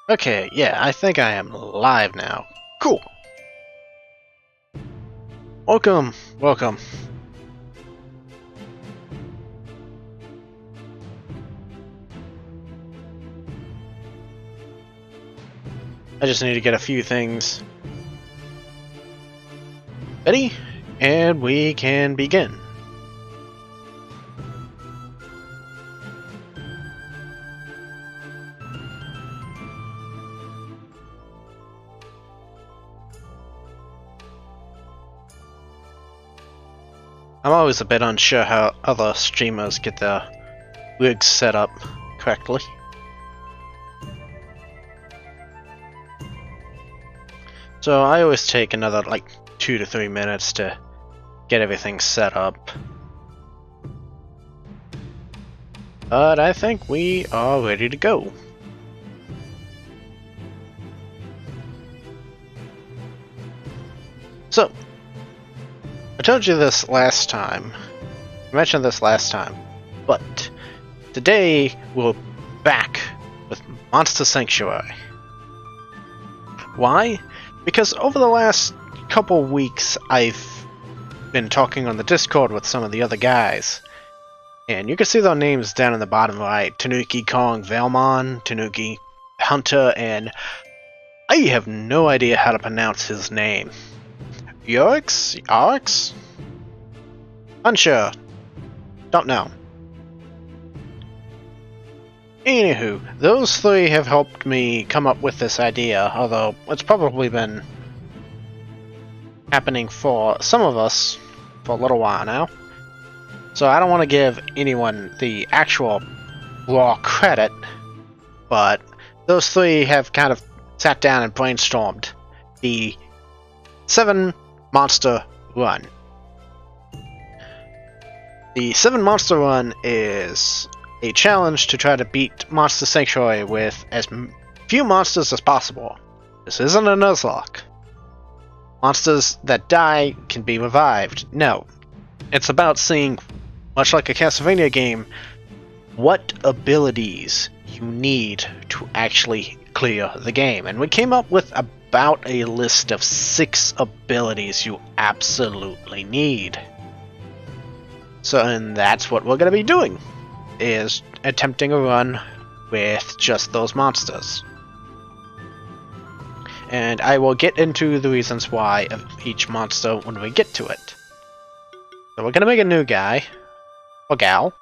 Okay, yeah, I think I am live now. Cool. Welcome, welcome. I just need to get a few things ready, and we can begin. I'm always a bit unsure how other streamers get their rigs set up correctly. So I always take another 2 to 3 minutes to get everything set up. But I think we are ready to go. So, I told you this last time. I mentioned this last time, but today we're back with Monster Sanctuary. Why? Because over the last couple weeks I've been talking on the Discord with some of the other guys, and you can see their names down in the bottom right: Tanuki Kong Valmon, Tanuki Hunter, and I have no idea how to pronounce his name. Yorix? Unsure. Don't know. Anywho, those three have helped me come up with this idea, although it's probably been happening for some of us for a little while now. So I don't want to give anyone the actual raw credit, but those three have kind of sat down and brainstormed the 7 Monster Run. The 7 Monster Run is a challenge to try to beat Monster Sanctuary with as few monsters as possible. This isn't a Nuzlocke. Monsters that die can be revived. No. It's about seeing, much like a Castlevania game, what abilities you need to actually clear the game. And we came up with about a list of 6 abilities you absolutely need. So, and that's what we're going to be doing, is attempting a run with just those monsters. And I will get into the reasons why of each monster when we get to it. So we're going to make a new guy. Or gal.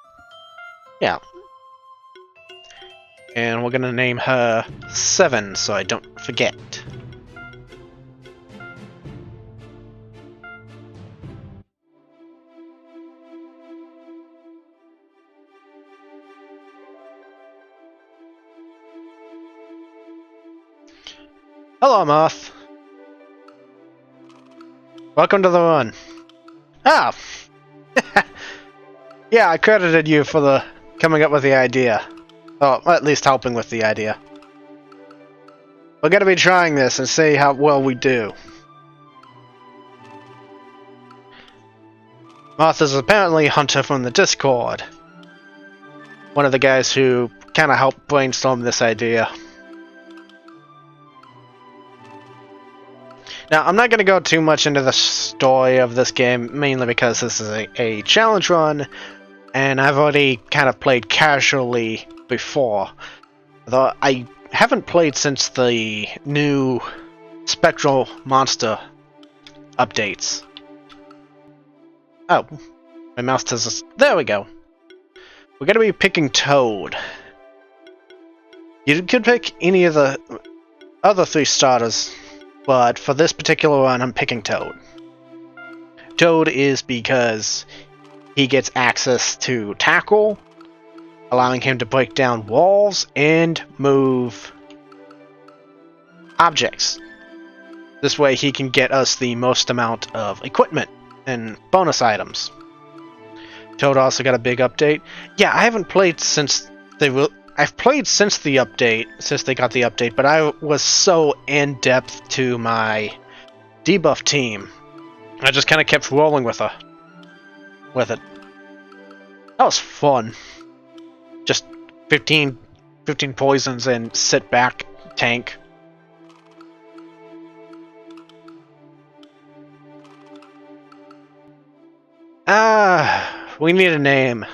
Yeah. And we're going to name her 7 so I don't forget. Hello, Moth. Welcome to the run. Ah! Yeah, I credited you for the coming up with the idea. Oh, at least helping with the idea. We're gonna be trying this and see how well we do. Moth is apparently Hunter from the Discord. One of the guys who kind of helped brainstorm this idea. Now, I'm not going to go too much into the story of this game, mainly because this is a challenge run, and I've already kind of played casually before. Though I haven't played since the new Spectral Monster updates. Oh, my mouse does this. There we go. We're going to be picking Toad. You could pick any of the other 3 starters, but for this particular one, I'm picking Toad. Toad is because he gets access to tackle, allowing him to break down walls and move objects. This way he can get us the most amount of equipment and bonus items. Toad also got a big update. Yeah, I haven't played since I've played since the update, since they got the update, but I was so in-depth to my debuff team. I just kind of kept rolling with it. That was fun. Just 15 poisons and sit back tank. We need a name.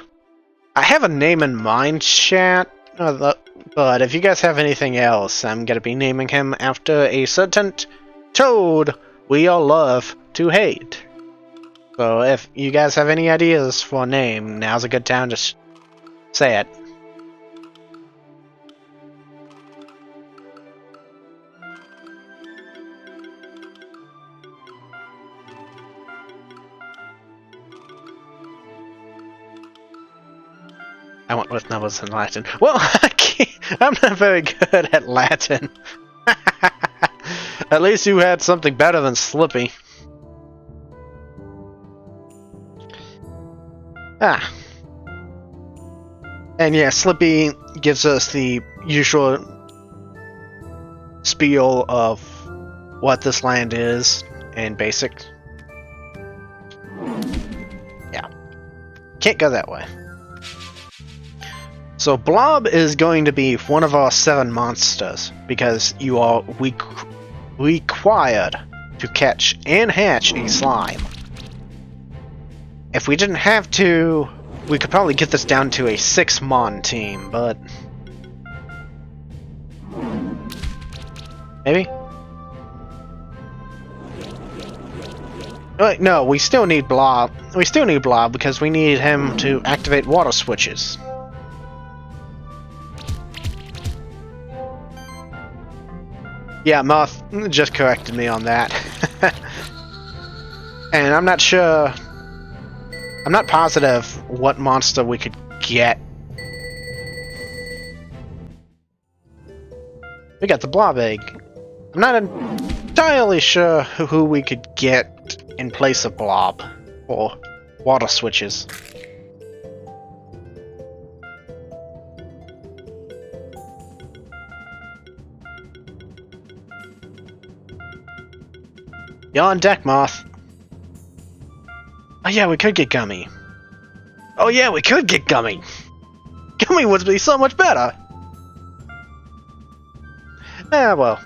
I have a name in mind, chat, but if you guys have anything else, I'm gonna be naming him after a certain toad we all love to hate. So if you guys have any ideas for a name, now's a good time to say it. I went with numbers in Latin. Well, I'm not very good at Latin. At least you had something better than Slippy. Ah. And yeah, Slippy gives us the usual spiel of what this land is in basic. Yeah. Can't go that way. So Blob is going to be one of our 7 monsters, because you are required to catch and hatch a slime. If we didn't have to, we could probably get this down to a 6-mon team, but... maybe? Wait, no, we still need Blob. We still need Blob because we need him to activate water switches. Yeah, Moth just corrected me on that. And I'm not sure... I'm not positive what monster we could get. We got the Blob Egg. I'm not entirely sure who we could get in place of Blob or water switches. You're on deck, Moth. Oh yeah, we could get Gummy. Oh yeah, we could get Gummy. Gummy would be so much better. Ah, well.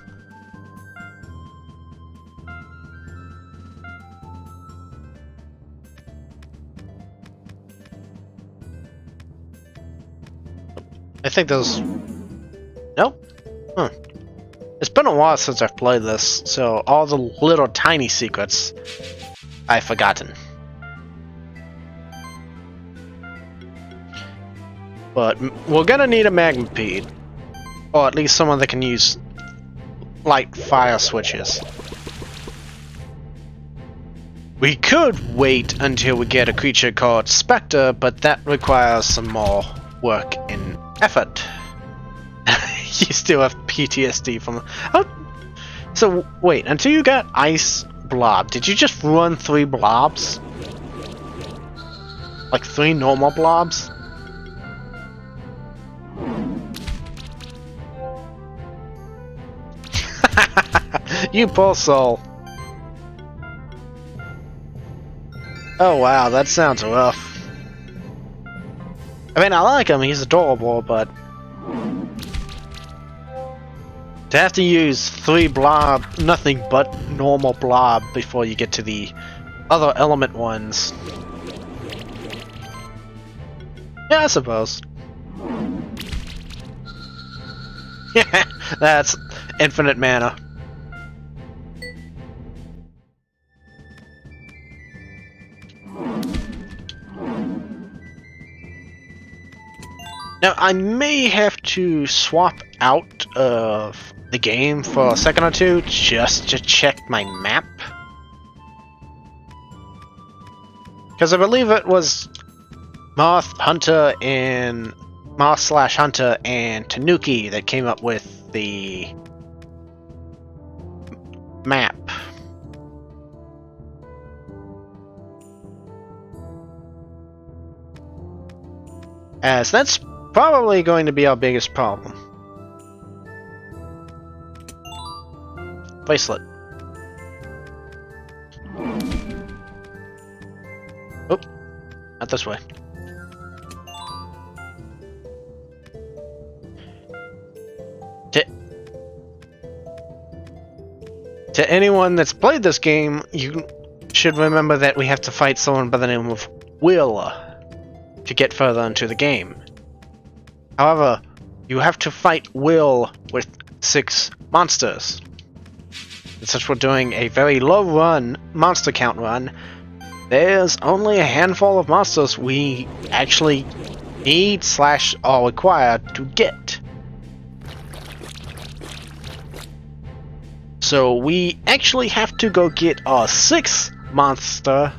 I think those... nope. Huh. It's been a while since I've played this, so all the little tiny secrets I've forgotten. But we're gonna need a Magmapede, or at least someone that can use light fire switches. We could wait until we get a creature called Spectre, but that requires some more work and effort. You still have PTSD from... oh, so wait, until you got Ice Blob, did you just run 3 blobs? Like 3 normal blobs? You poor soul. Oh wow, that sounds rough. I mean, I like him, he's adorable, but... to have to use 3 blob, nothing but normal blob before you get to the other element ones. Yeah, I suppose. Yeah, that's infinite mana. Now, I may have to swap out of the game for a second or two just to check my map. Because I believe it was Moth slash Hunter and Tanuki that came up with the map. As that's probably going to be our biggest problem. Bracelet. Oh, not this way. To anyone that's played this game, you should remember that we have to fight someone by the name of Will to get further into the game. However, you have to fight Will with 6 monsters. And since we're doing a very low run, monster count run, there's only a handful of monsters we actually need / are required to get. So we actually have to go get our 6th monster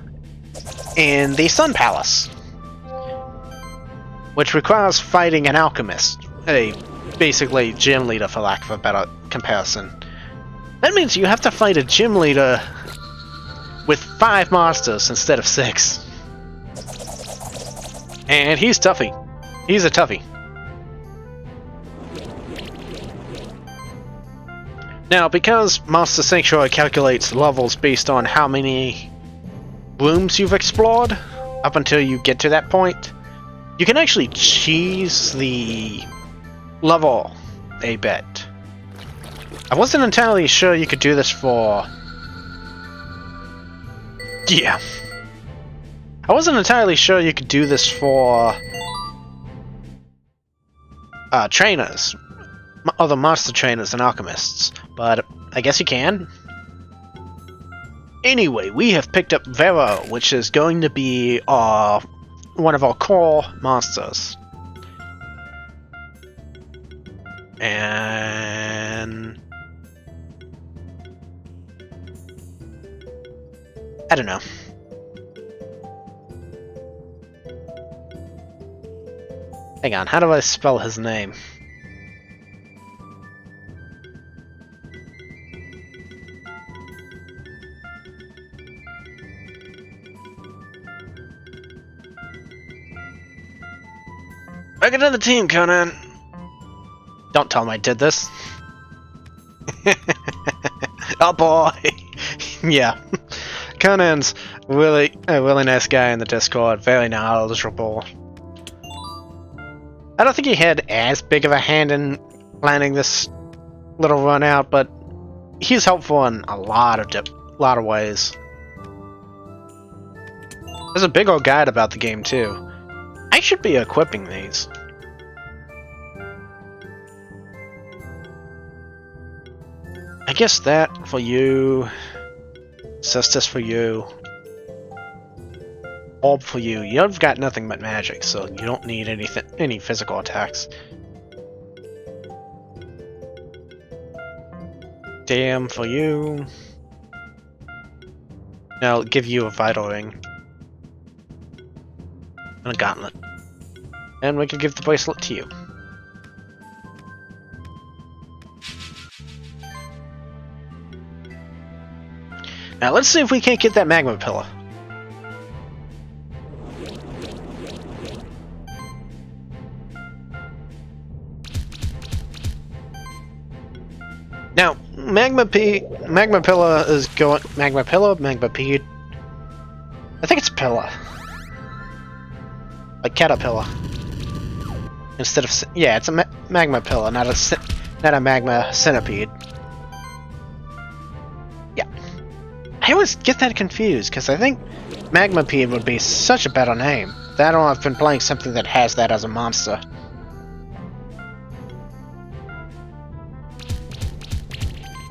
in the Sun Palace, which requires fighting an alchemist, a basically gym leader for lack of a better comparison. That means you have to fight a gym leader with 5 monsters instead of 6. And he's toughy. He's a toughie. Now, because Monster Sanctuary calculates levels based on how many rooms you've explored up until you get to that point, you can actually cheese the level a bit. I wasn't entirely sure you could do this for... Yeah. I wasn't entirely sure you could do this for trainers, other monster trainers and alchemists, but I guess you can. Anyway, we have picked up Vero, which is going to be one of our core monsters. And I don't know. Hang on, how do I spell his name? Welcome to the team, Conan. Don't tell him I did this. Oh boy. Yeah. Conan's a really nice guy in the Discord, very knowledgeable. I don't think he had as big of a hand in planning this little run out, but he's helpful in a lot of ways. There's a big old guide about the game too. I should be equipping these. I guess that for you, Cestus for you, Orb for you. You've got nothing but magic, so you don't need any physical attacks. Damn for you. Now I'll give you a vital ring. And a gauntlet. And we can give the bracelet to you. Now let's see if we can't get that magma pillar. Now, magma pillar is going... Magma pede? I think it's pillar. Like caterpillar. Instead of... Yeah, it's a magma pillar, not a magma centipede. Yeah. I always get that confused, because I think Magmapede would be such a better name. That or I've been playing something that has that as a monster.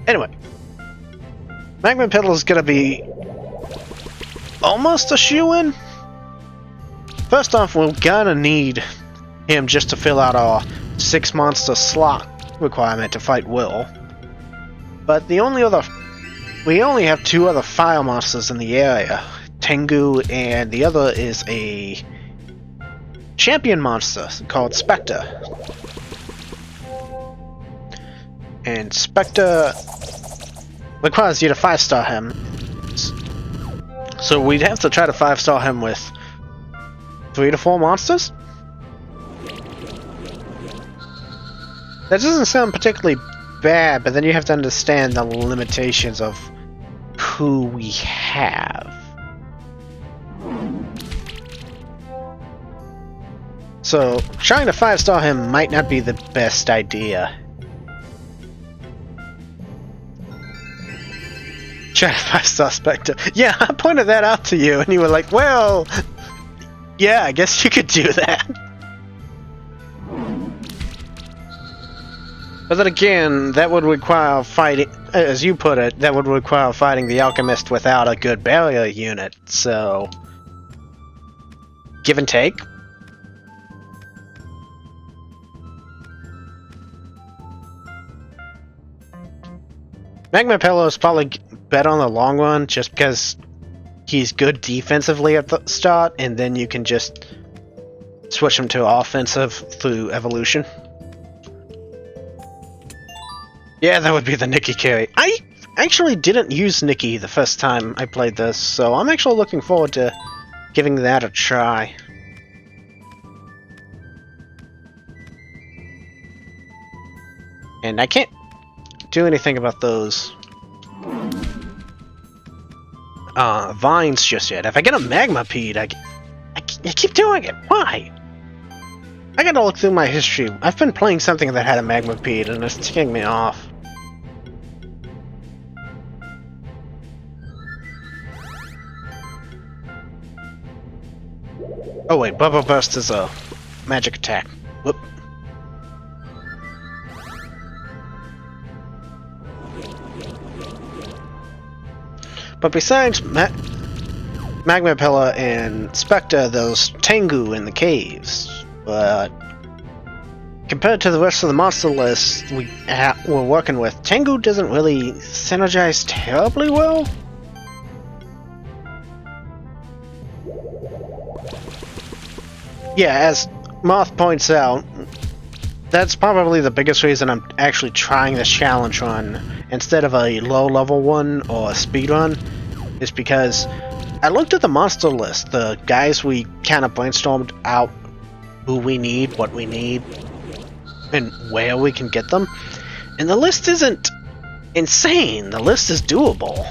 Anyway. Magma Piddle is gonna be almost a shoo-in. First off, we're gonna need him just to fill out our 6 monster slot requirement to fight Will. But we only have 2 other fire monsters in the area. Tengu, and the other is a champion monster called Spectre. And Spectre requires you to 5-star him. So we'd have to try to 5-star him with 3 to 4 monsters? That doesn't sound particularly bad, but then you have to understand the limitations of who we have. So, trying to 5-star him might not be the best idea. Try to find suspect. Yeah, I pointed that out to you, and you were like, well, yeah, I guess you could do that. But then again, that would require fighting, as you put it, that would require fighting the alchemist without a good barrier unit, so... Give and take? Magma Pillow is probably better on the long run, just because he's good defensively at the start, and then you can just switch him to offensive through evolution. Yeah, that would be the Nikki carry. I actually didn't use Nikki the first time I played this, so I'm actually looking forward to giving that a try. And I can't do anything about those vines just yet. If I get a Magmapede, I keep doing it. Why? I gotta look through my history. I've been playing something that had a Magmapede, and it's ticking me off. Oh wait, Bubble Burst is a magic attack. Whoop. But besides Magma Pillar and Spectre, there's Tengu in the caves. But compared to the rest of the monster list we're working with, Tengu doesn't really synergize terribly well. Yeah, as Moth points out, that's probably the biggest reason I'm actually trying this challenge run instead of a low level one or a speed run, is because I looked at the monster list, the guys we kind of brainstormed out who we need, what we need, and where we can get them, and the list isn't insane. The list is doable.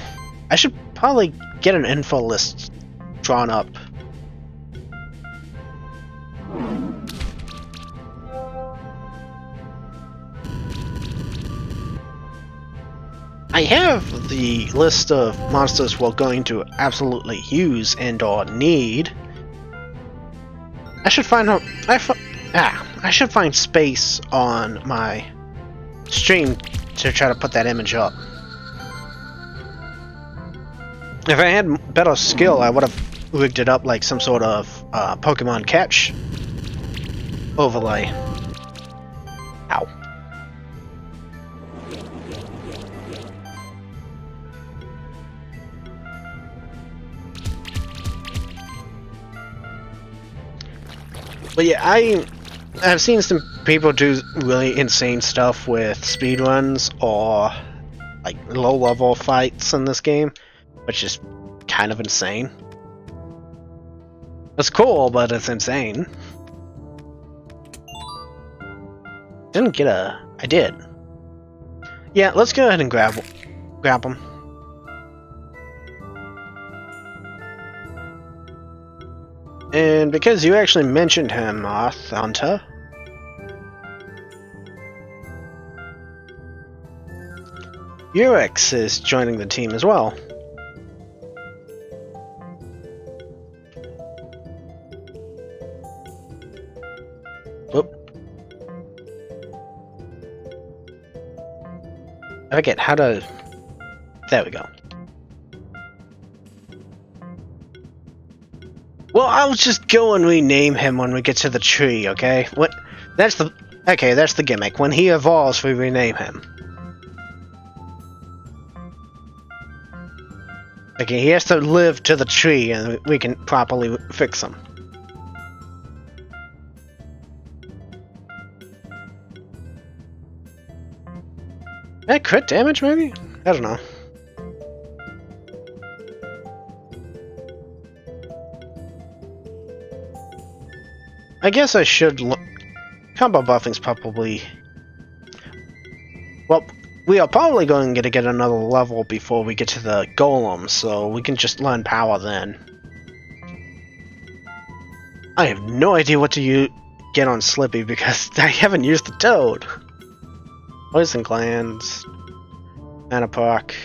I should probably get an info list drawn up. I have the list of monsters we're going to absolutely use and or need. I should find out. I should find space on my stream to try to put that image up. If I had better skill, I would have rigged it up like some sort of Pokemon catch overlay. Ow. But yeah, I've seen some people do really insane stuff with speedruns or like low level fights in this game, which is kind of insane. It's cool, but it's insane. Didn't get a... I did. Yeah, let's go ahead and grab them. And because you actually mentioned him, Moth Hunter, Urix is joining the team as well. Whoop. I forget how to... There we go. Well, I'll just go and rename him when we get to the tree, okay? That's the gimmick. When he evolves, we rename him. Okay, he has to live to the tree, and we can properly fix him. That crit damage, maybe? I don't know. I guess I should look. Combo buffing's probably... Well, we are probably going to get another level before we get to the golem, so we can just learn power then. I have no idea what to get on Slippy because I haven't used the toad. Poison glands. Mana Park.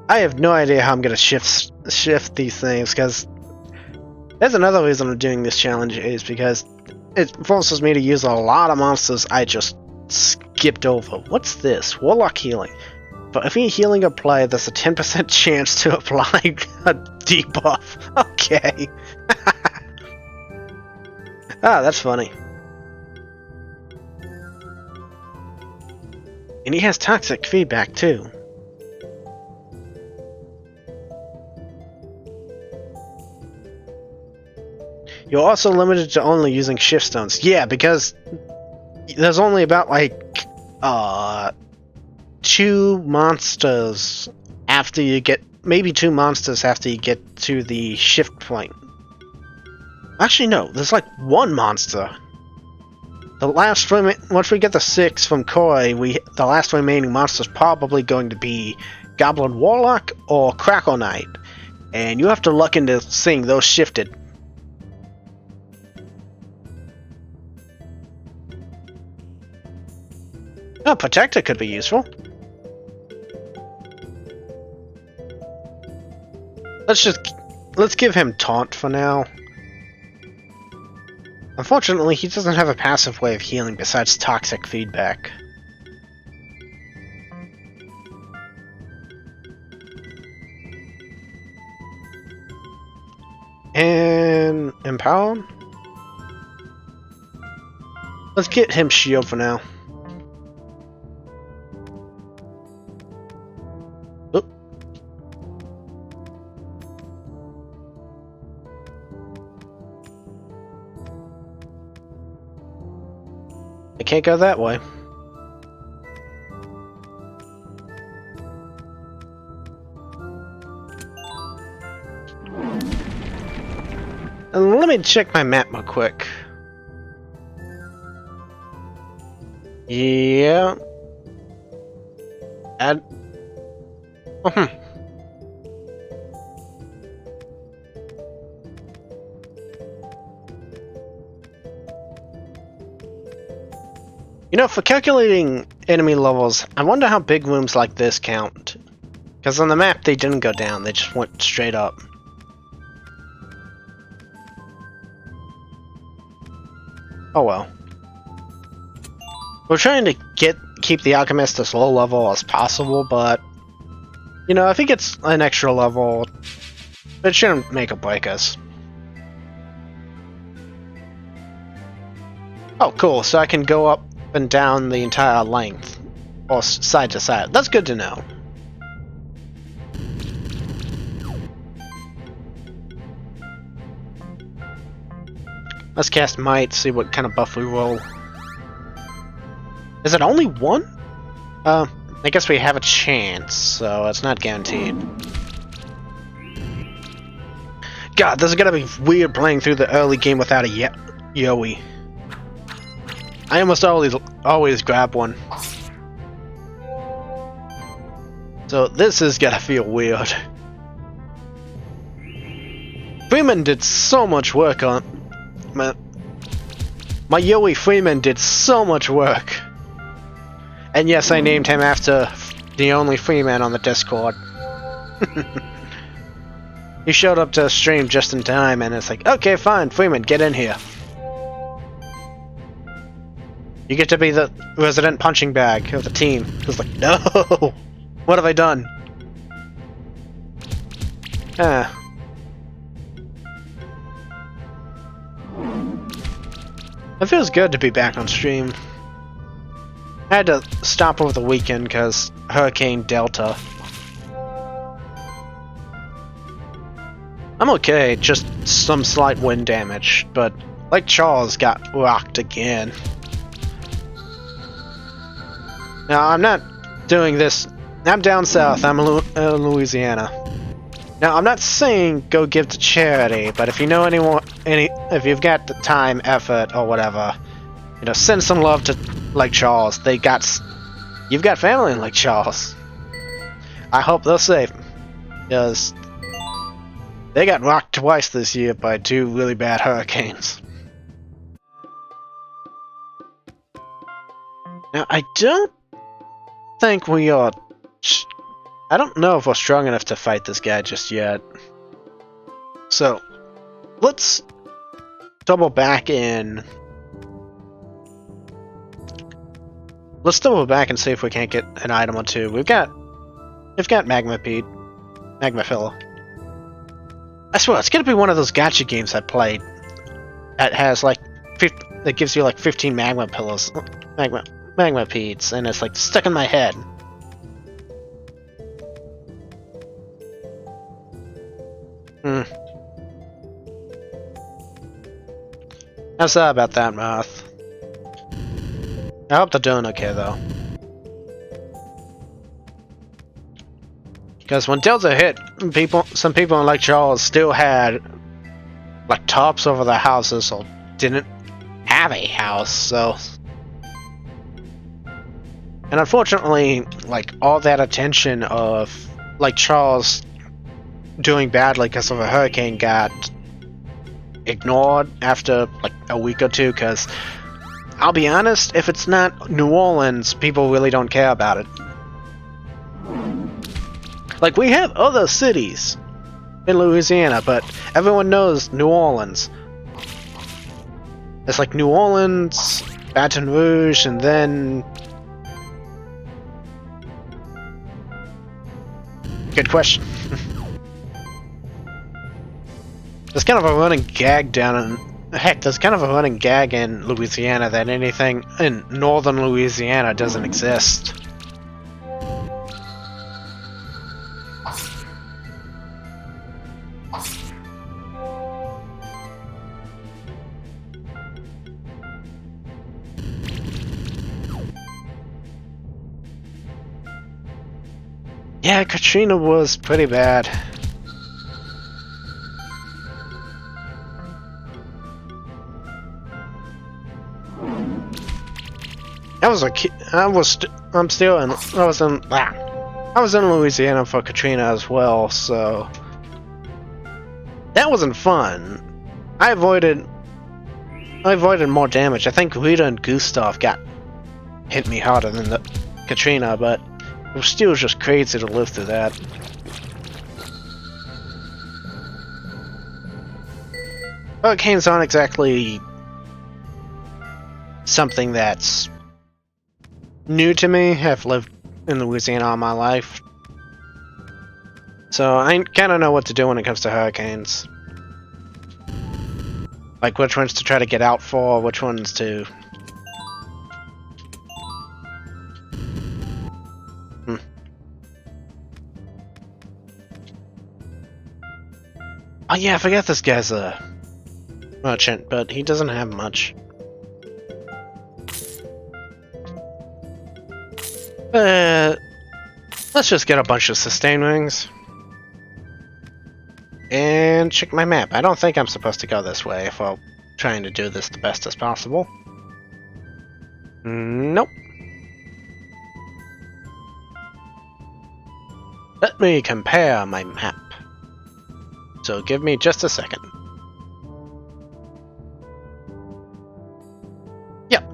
I have no idea how I'm gonna shift these things, because there's another reason I'm doing this challenge is because it forces me to use a lot of monsters I just skipped over. What's this? Warlock healing. For every healing apply, there's a 10% chance to apply a debuff. Okay. Ah, that's funny. And he has toxic feedback too. You're also limited to only using shift stones. Yeah, because there's only about like 2 monsters after you get, maybe 2 monsters after you get to the shift point. Actually, no, there's like 1 monster. The last once we get the 6 from Koi, the last remaining monster is probably going to be Goblin Warlock or Crackle Knight, and you have to luck into seeing those shifted. Oh, Protector could be useful. Let's give him Taunt for now. Unfortunately, he doesn't have a passive way of healing besides toxic feedback. And Empower? Let's get him Shield for now. I can't go that way. And let me check my map real quick. Yeah. Add. You know, for calculating enemy levels, I wonder how big rooms like this count. Because on the map they didn't go down, they just went straight up. Oh well. We're trying to keep the Alchemist as low level as possible, but you know, I think it's an extra level. It shouldn't make or break us. Oh cool, so I can go up and down the entire length, or side to side. That's good to know. Let's cast Might, see what kind of buff we roll. Is it only 1? I guess we have a chance, so it's not guaranteed. God, this is gonna be weird playing through the early game without a Yowie. I almost always grab one. So this is gonna feel weird. Freeman did so much work on... My Yowie Freeman did so much work. And yes, I named him after the only Freeman on the Discord. He showed up to stream just in time, and it's like, okay, fine, Freeman, get in here. You get to be the resident punching bag of the team. It's like, no! What have I done? Ah. It feels good to be back on stream. I had to stop over the weekend because Hurricane Delta. I'm okay, just some slight wind damage, but Lake Charles got rocked again. Now, I'm not doing this. I'm down south. I'm in Louisiana. Now, I'm not saying go give to charity, but if you know anyone, if you've got the time, effort, or whatever, you know, send some love to Lake Charles. You've got family in Lake Charles. I hope they're safe, because they got rocked twice this year by 2 really bad hurricanes. Now, I don't think we are I don't know if we're strong enough to fight this guy just yet. So, let's double back in. Let's double back and see if we can't get an item or two. We've got magma filler. I swear, it's gonna be one of those gacha games I played that has like that gives you like 15 magma pillars, magma peeds, and it's like stuck in my head. How's that about that, math? I hope they're doing okay though. Because when Delta hit, some people in Lake Charles still had like tops over their houses or didn't have a house, so. And unfortunately, like all that attention of Lake Charles doing badly because of a hurricane got ignored after like a week or two, because I'll be honest, if it's not New Orleans, people really don't care about it. Like, we have other cities in Louisiana, but everyone knows New Orleans. It's like New Orleans, Baton Rouge, and then... Good question. There's kind of a running gag down in... Heck, there's kind of a running gag in Louisiana that anything in northern Louisiana doesn't exist. Yeah, Katrina was pretty bad. I was in Louisiana for Katrina as well, so that wasn't fun. I avoided more damage. I think Rita and Gustav hit me harder than the Katrina, but it was still just crazy to live through that. Hurricanes aren't exactly something that's new to me. I've lived in Louisiana all my life, so I kind of know what to do when it comes to hurricanes. Like which ones to try to get out for, which ones to... Oh yeah, I forgot this guy's a merchant, but he doesn't have much. Let's just get a bunch of sustain rings. And check my map. I don't think I'm supposed to go this way if I'm trying to do this the best as possible. Nope. Let me compare my map. So give me just a second. Yep.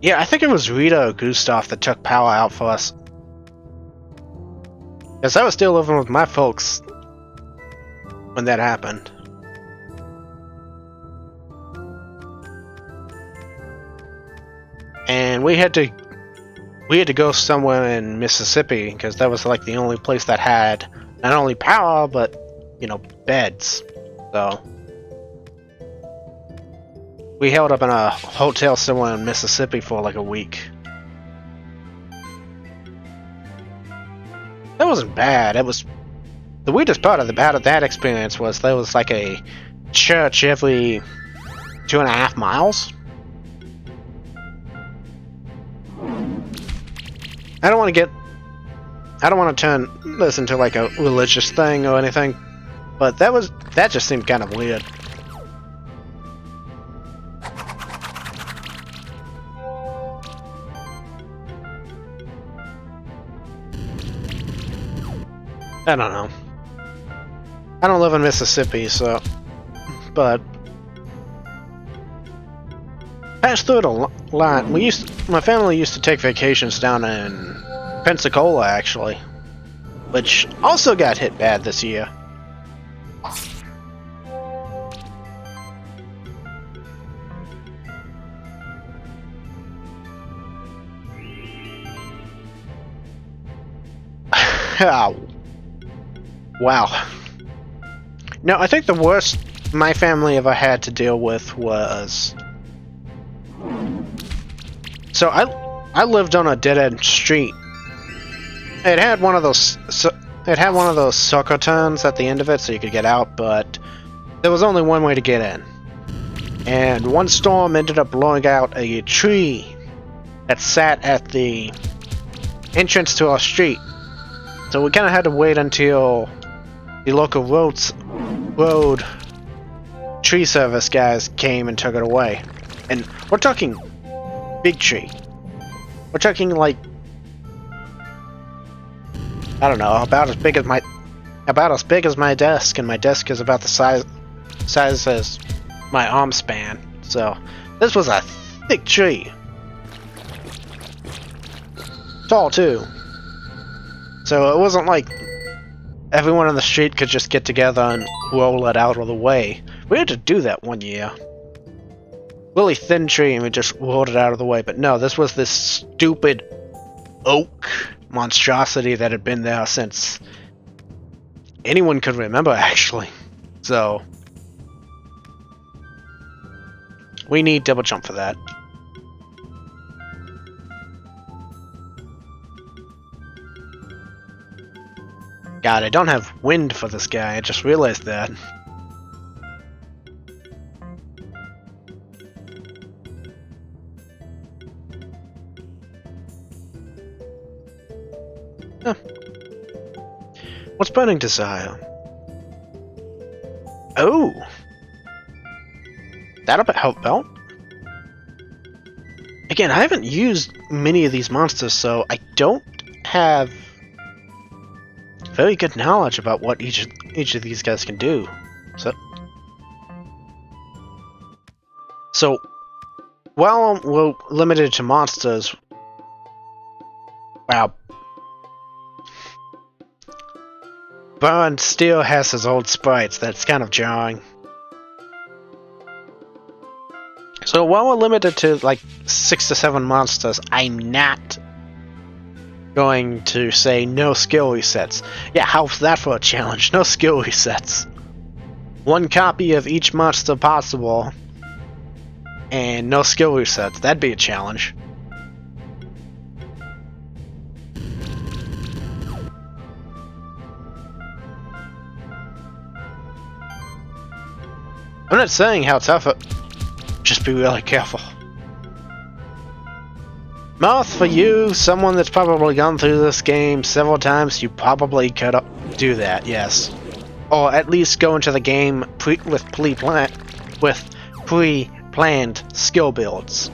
Yeah, I think it was Rita or Gustav that took power out for us. Because I was still living with my folks when that happened. And we had to go somewhere in Mississippi because that was like the only place that had not only power but, you know, beds. So we held up in a hotel somewhere in Mississippi for like a week. That wasn't bad. It was the weirdest part of that experience was there was like a church every 2.5 miles. I don't want to turn this into like a religious thing or anything, but that just seemed kind of weird. I don't know. I don't live in Mississippi, so... But... Passed through it a lot. My family used to take vacations down in Pensacola, actually, which also got hit bad this year. Oh. Wow. No, I think the worst my family ever had to deal with was... So I lived on a dead-end street. It had one of those circle turns at the end of it so you could get out, but there was only one way to get in. And one storm ended up blowing out a tree that sat at the entrance to our street. So we kind of had to wait until the local road tree service guys came and took it away. And we're talking big tree. We're talking like, I don't know, about as big as my desk, and my desk is about the size as my arm span. So this was a thick tree. Tall too. So it wasn't like everyone on the street could just get together and roll it out of the way. We had to do that one year. Really thin tree, and we just rolled it out of the way. But no, this was this stupid oak monstrosity that had been there since anyone could remember, actually. So we need double jump for that. God, I don't have wind for this guy, I just realized that. Huh. What's burning desire? Oh! That'll help out. Again, I haven't used many of these monsters, so I don't have very good knowledge about what each of these guys can do. So while we're limited to monsters, wow, Burn still has his old sprites. That's kind of jarring. So while we're limited to like 6 to 7 monsters, I'm not going to say no skill resets. Yeah, how's that for a challenge? No skill resets. One copy of each monster possible, and no skill resets. That'd be a challenge. I'm not saying how tough it. Just be really careful. Moth, for you, someone that's probably gone through this game several times, you probably could do that, yes. Or at least go into the game with pre-planned skill builds.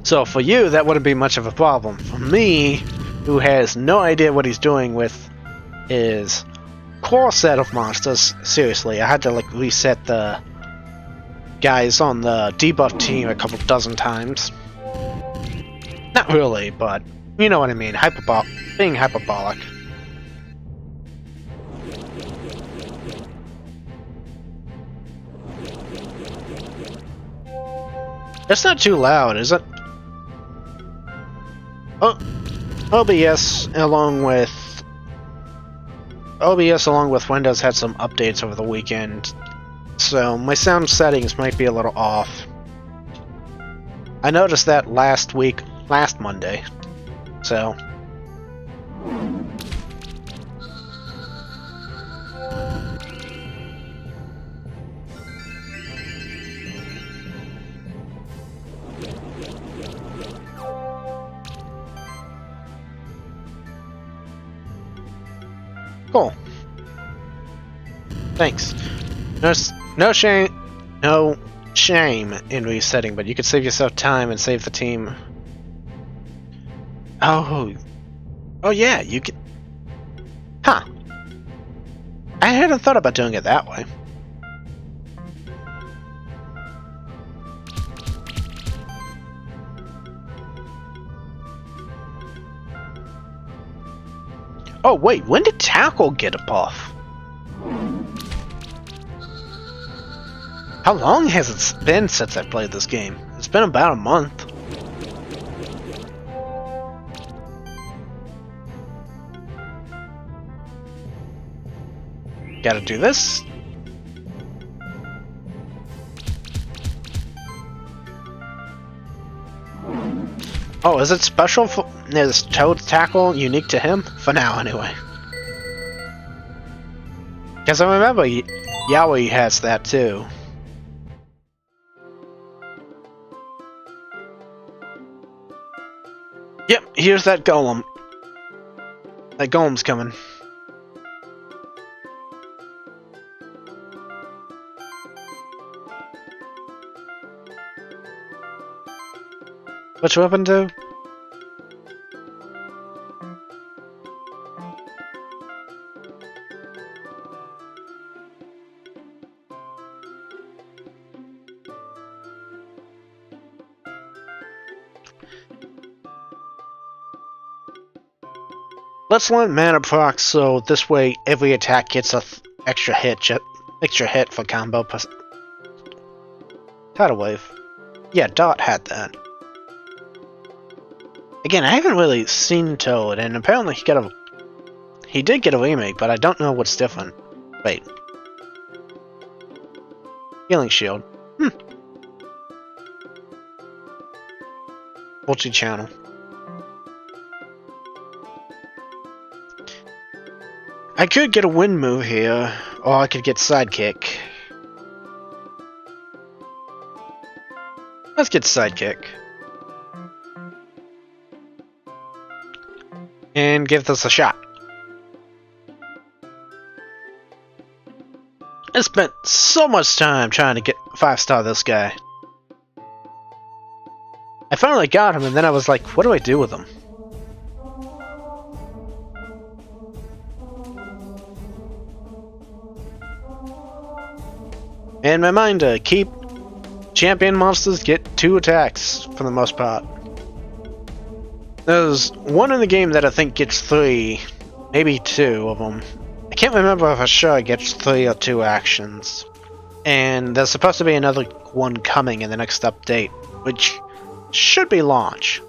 So for you, that wouldn't be much of a problem. For me, who has no idea what he's doing with his core set of monsters, seriously, I had to like reset the guys on the debuff team a couple dozen times. Not really, but you know what I mean. Being hyperbolic. It's not too loud, is it? Oh, OBS along with Windows had some updates over the weekend, so my sound settings might be a little off. I noticed that last Monday, so. Cool. Thanks. No shame in resetting, but you could save yourself time and save the team. Oh yeah, you can. Huh. I hadn't thought about doing it that way. Oh wait, when did Tackle get a buff? How long has it been since I played this game? It's been about a month. Gotta do this. Oh, is it special for... Is Toad's Tackle unique to him? For now, anyway. Because I remember Yowie has that too. Yep, here's that golem. That golem's coming. What's your weapon do? Let's learn mana proc so this way every attack gets a extra hit for combo. Tidal Wave. Yeah, Dot had that. Again, I haven't really seen Toad, and apparently he did get a remake, but I don't know what's different. Wait. Healing Shield. Multi-channel. I could get a wind move here, or I could get Sidekick. Let's get Sidekick. And give this a shot. I spent so much time trying to get 5-star this guy. I finally got him, and then I was like, what do I do with him? And reminder, keep champion monsters get 2 attacks for the most part. There's one in the game that I think gets 3, maybe 2 of them. I can't remember if for sure it gets 3 or 2 actions. And there's supposed to be another one coming in the next update, which should be launch.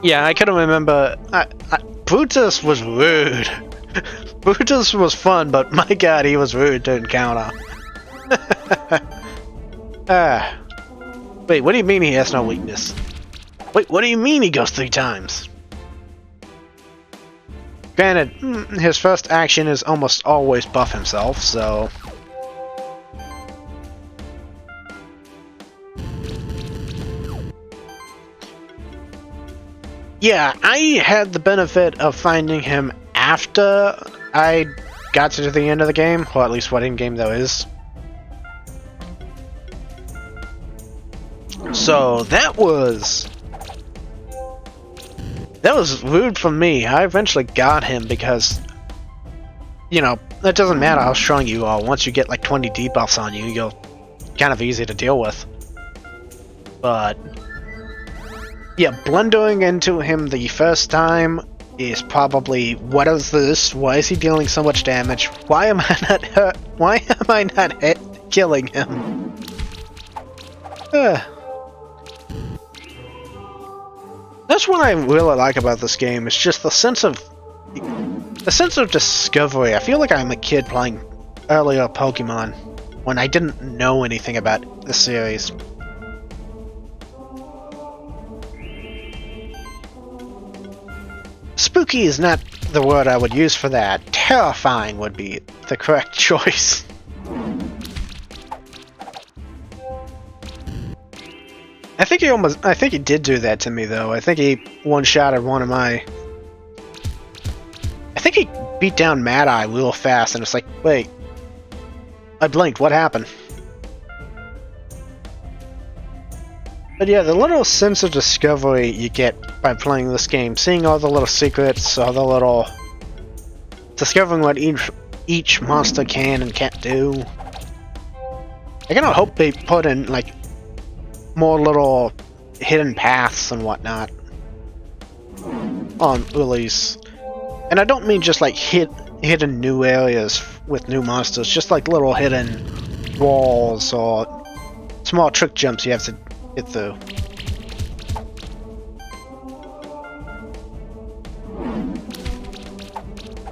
Yeah, I couldn't remember. Brutus was rude. Brutus was fun, but my god, he was rude to encounter. Wait, what do you mean he has no weakness? Wait, what do you mean he goes 3 times? Granted, his first action is almost always buff himself, so... Yeah, I had the benefit of finding him after I got to the end of the game, or at least what in-game there is. So that was rude from me. I eventually got him because, you know, it doesn't matter how strong you are. Once you get like 20 debuffs on you, you're kind of easy to deal with. But yeah, blundering into him the first time is probably, what is this? Why is he dealing so much damage? Why am I not hurt? Why am I not killing him? That's what I really like about this game. It's just the sense of discovery. I feel like I'm a kid playing earlier Pokemon when I didn't know anything about the series. Spooky is not the word I would use for that. Terrifying would be the correct choice. I think he did do that to me though. I think he one-shotted one of my... I think he beat down Mad Eye real fast and it's like, wait. I blinked, what happened? But yeah, the little sense of discovery you get by playing this game, seeing all the little secrets, all the little... discovering what each monster can and can't do. I kinda hope they put in, like, more little hidden paths and whatnot. on release. And I don't mean just like hidden new areas with new monsters, just like little hidden walls or small trick jumps you have to get through.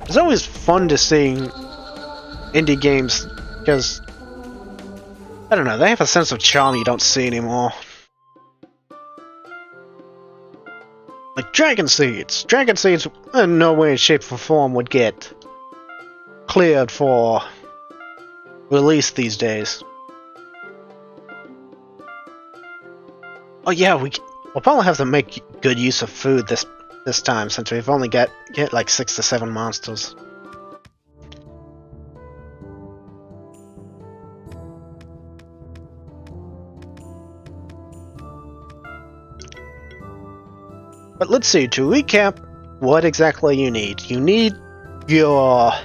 It's always fun to see indie games because, I don't know, they have a sense of charm you don't see anymore. Like Dragon Seeds. Dragon Seeds in no way, shape, or form would get cleared for release these days. Oh yeah, we'll probably have to make good use of food this time since we've only get like 6 to 7 monsters. But let's see, to recap what exactly you need. You need your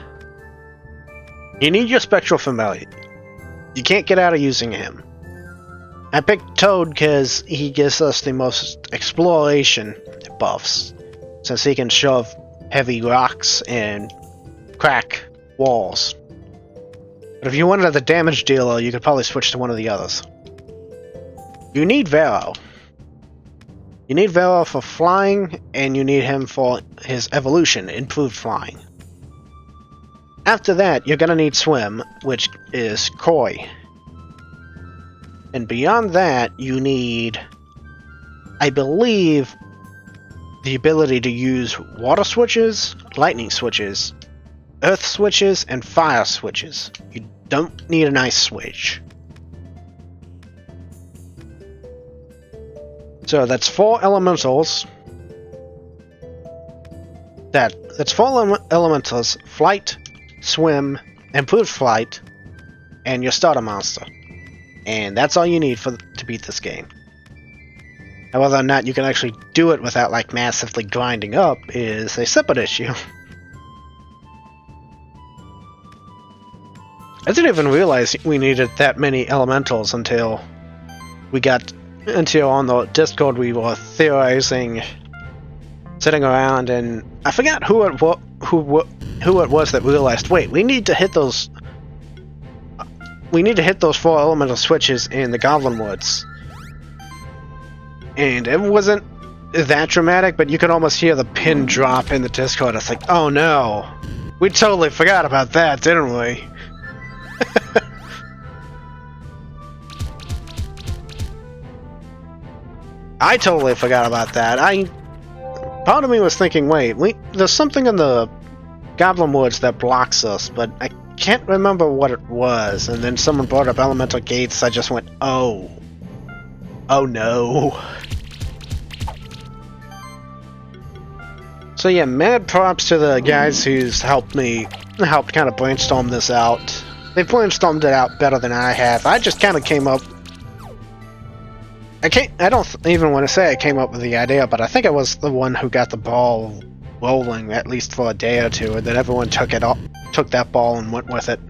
Spectral Familiar. You can't get out of using him. I picked Toad because he gives us the most exploration buffs, since he can shove heavy rocks and crack walls. But if you wanted the damage dealer, you could probably switch to one of the others. You need Vero. You need Vero for flying, and you need him for his evolution, improved flying. After that, you're gonna need Swim, which is Koi. And beyond that, you need, I believe, the ability to use water switches, lightning switches, earth switches, and fire switches. You don't need an ice switch. So that's 4 elementals. That's 4 elementals: flight, swim, improved flight, and your starter monster. And that's all you need to beat this game. Now, whether or not you can actually do it without like massively grinding up is a separate issue. I didn't even realize we needed that many elementals until on the Discord we were theorizing, sitting around, and I forgot who it was that realized, wait, we need to hit those 4 elemental switches in the Goblin Woods. And it wasn't that dramatic, but you could almost hear the pin drop in the Discord. It's like, oh no, we totally forgot about that, didn't we? I totally forgot about that. Part of me was thinking, wait, there's something in the Goblin Woods that blocks us, but I can't remember what it was. And then someone brought up elemental gates. I just went, oh no. So yeah, mad props to the guys who's helped kind of brainstorm this out. They brainstormed it out better than I have. I just kind of came up. I don't even want to say I came up with the idea, but I think I was the one who got the ball rolling, at least for a day or two, and then everyone took that ball and went with it.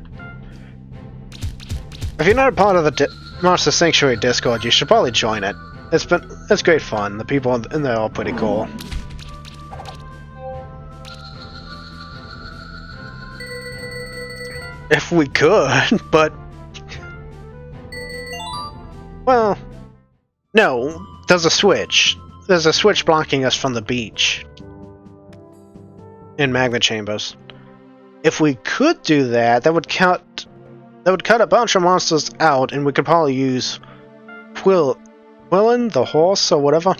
If you're not a part of the Monster Sanctuary Discord, you should probably join it. It's great fun. The people in there are pretty cool. If we could, but well, no. There's a switch. There's a switch blocking us from the beach in magma chambers. If we could do that, that would cut a bunch of monsters out, and we could probably use Quillen, the horse, or whatever.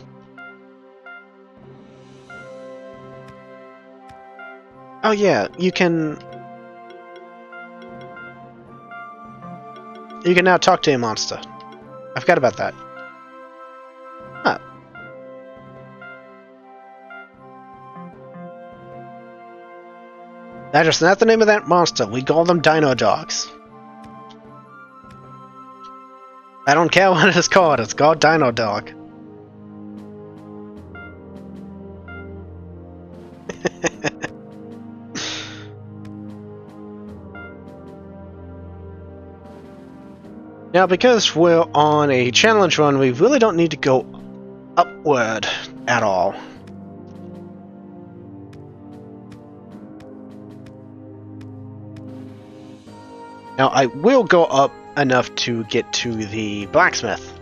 Oh yeah, you can now talk to a monster. I forgot about that. Huh. That is not the name of that monster. We call them Dino Dogs. I don't care what it's called. It's called Dino Dog. Now, because we're on a challenge run, we really don't need to go upward at all. Now, I will go up enough to get to the blacksmith.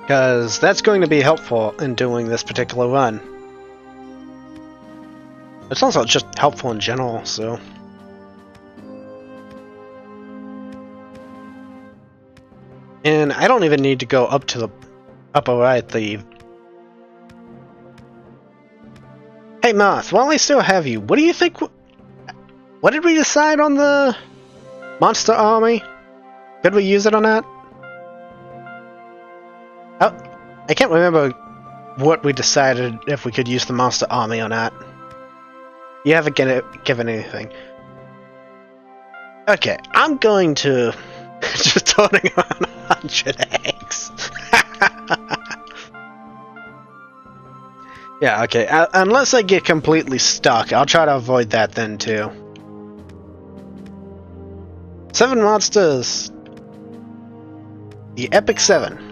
Because that's going to be helpful in doing this particular run. It's also just helpful in general, so... And I don't even need to go up to the upper right, the... Hey Moth, while I still have you, what do you think... What did we decide on the monster army? Could we use it on that? Oh, I can't remember what we decided if we could use the monster army or not. You haven't given anything. Okay, I'm going to just turning on 100 eggs. Yeah, okay. Unless I get completely stuck, I'll try to avoid that then too. 7 monsters. The Epic 7.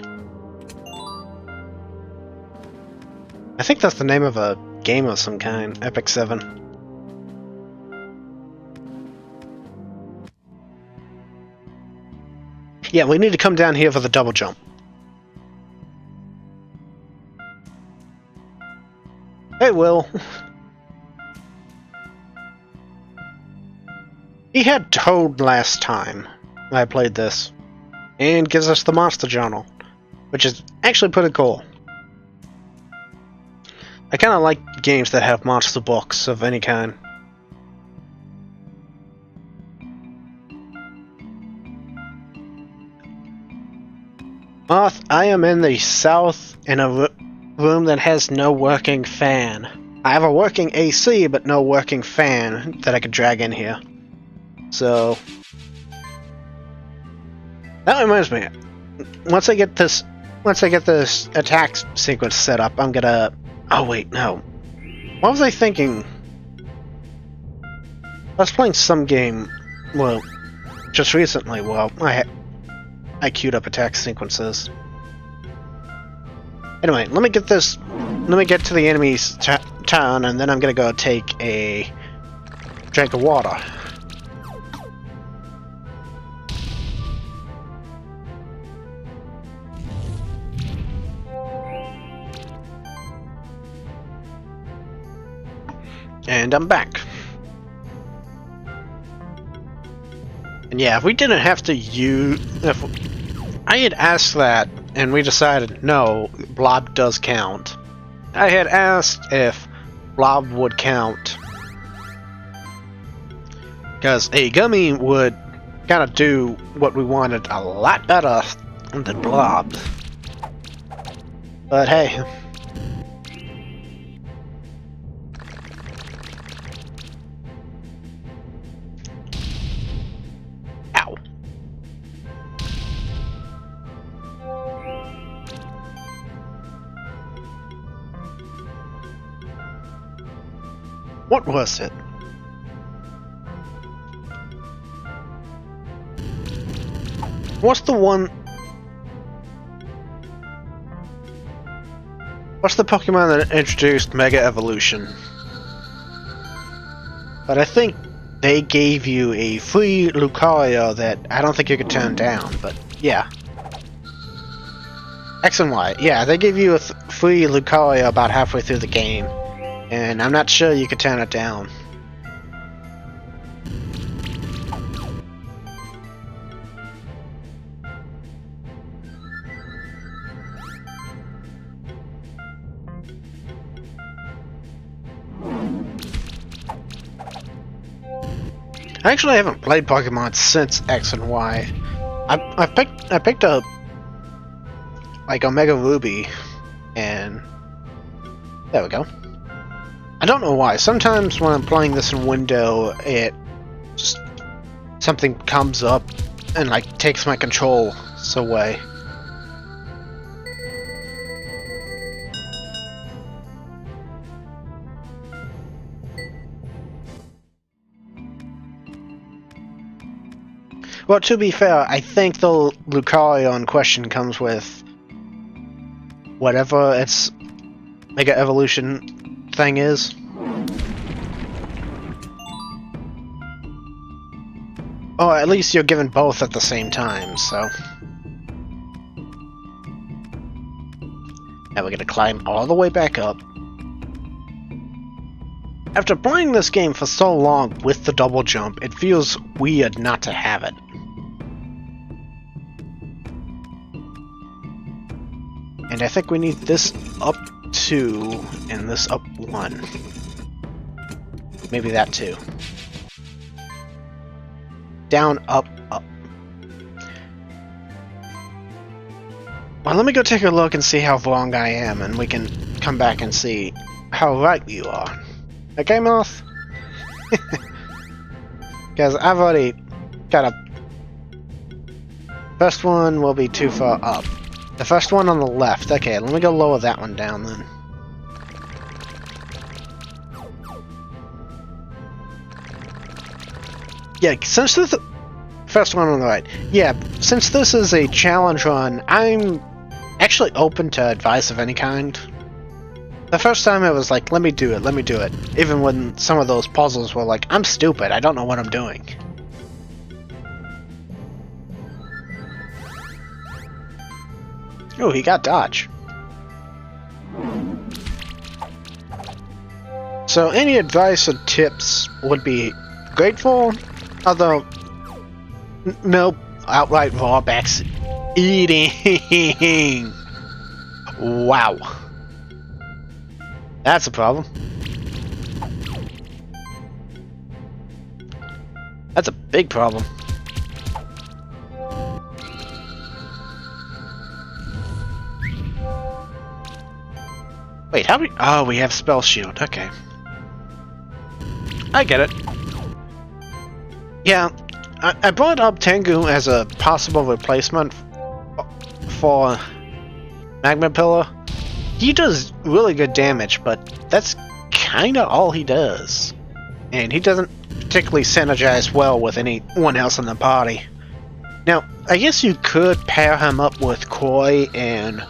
I think that's the name of a game of some kind. Epic 7. Yeah, we need to come down here for the double jump. Hey, Will. He had Toad last time I played this, and gives us the Monster Journal, which is actually pretty cool. I kind of like games that have monster books of any kind. Moth, I am in the south in a room that has no working fan. I have a working AC, but no working fan that I could drag in here. So that reminds me. Once I get this attack sequence set up, I'm gonna. Oh wait, no. What was I thinking? I was playing some game. Well, just recently. Well, I queued up attack sequences. Anyway, let me get this. Let me get to the enemy's town, and then I'm gonna go take a drink of water. And I'm back. And yeah, if we didn't have to use... If I had asked that, and we decided, no, Blob does count. I had asked if Blob would count. Because a gummy would kind of do what we wanted a lot better than Blob. But hey... What was it? What's the one... What's the Pokemon that introduced Mega Evolution? But I think they gave you a free Lucario that I don't think you could turn down, but yeah. X and Y. Yeah, they gave you a free Lucario about halfway through the game. And I'm not sure you could turn it down. I actually haven't played Pokemon since X and Y. I picked up like Omega Ruby, and there we go. I don't know why. Sometimes when I'm playing this in window, it just something comes up and like takes my control away. Well, to be fair, I think the Lucario in question comes with whatever its Mega Evolution thing is. Or at least you're given both at the same time, so... Now we're gonna climb all the way back up. After playing this game for so long with the double jump, it feels weird not to have it. And I think we need this up 2 and this up 1. Maybe that too. Down, up, up. Well, let me go take a look and see how wrong I am, and we can come back and see how right you are. Okay, Moth? Because I've already got a... First one will be too far up. The first one on the left. Okay, let me go lower that one down then. Yeah, since this... First one on the right. Yeah, since this is a challenge run, I'm actually open to advice of any kind. The first time it was like, let me do it, let me do it. Even when some of those puzzles were like, I'm stupid, I don't know what I'm doing. Oh, he got dodge. So any advice or tips would be grateful, although no outright drawbacks. Eating. Wow. That's a problem. That's a big problem. Wait, how do we... Oh, we have Spell Shield. Okay. I get it. Yeah, I brought up Tengu as a possible replacement for Magma Pillar. He does really good damage, but that's kinda all he does. And he doesn't particularly synergize well with anyone else in the party. Now, I guess you could pair him up with Koi and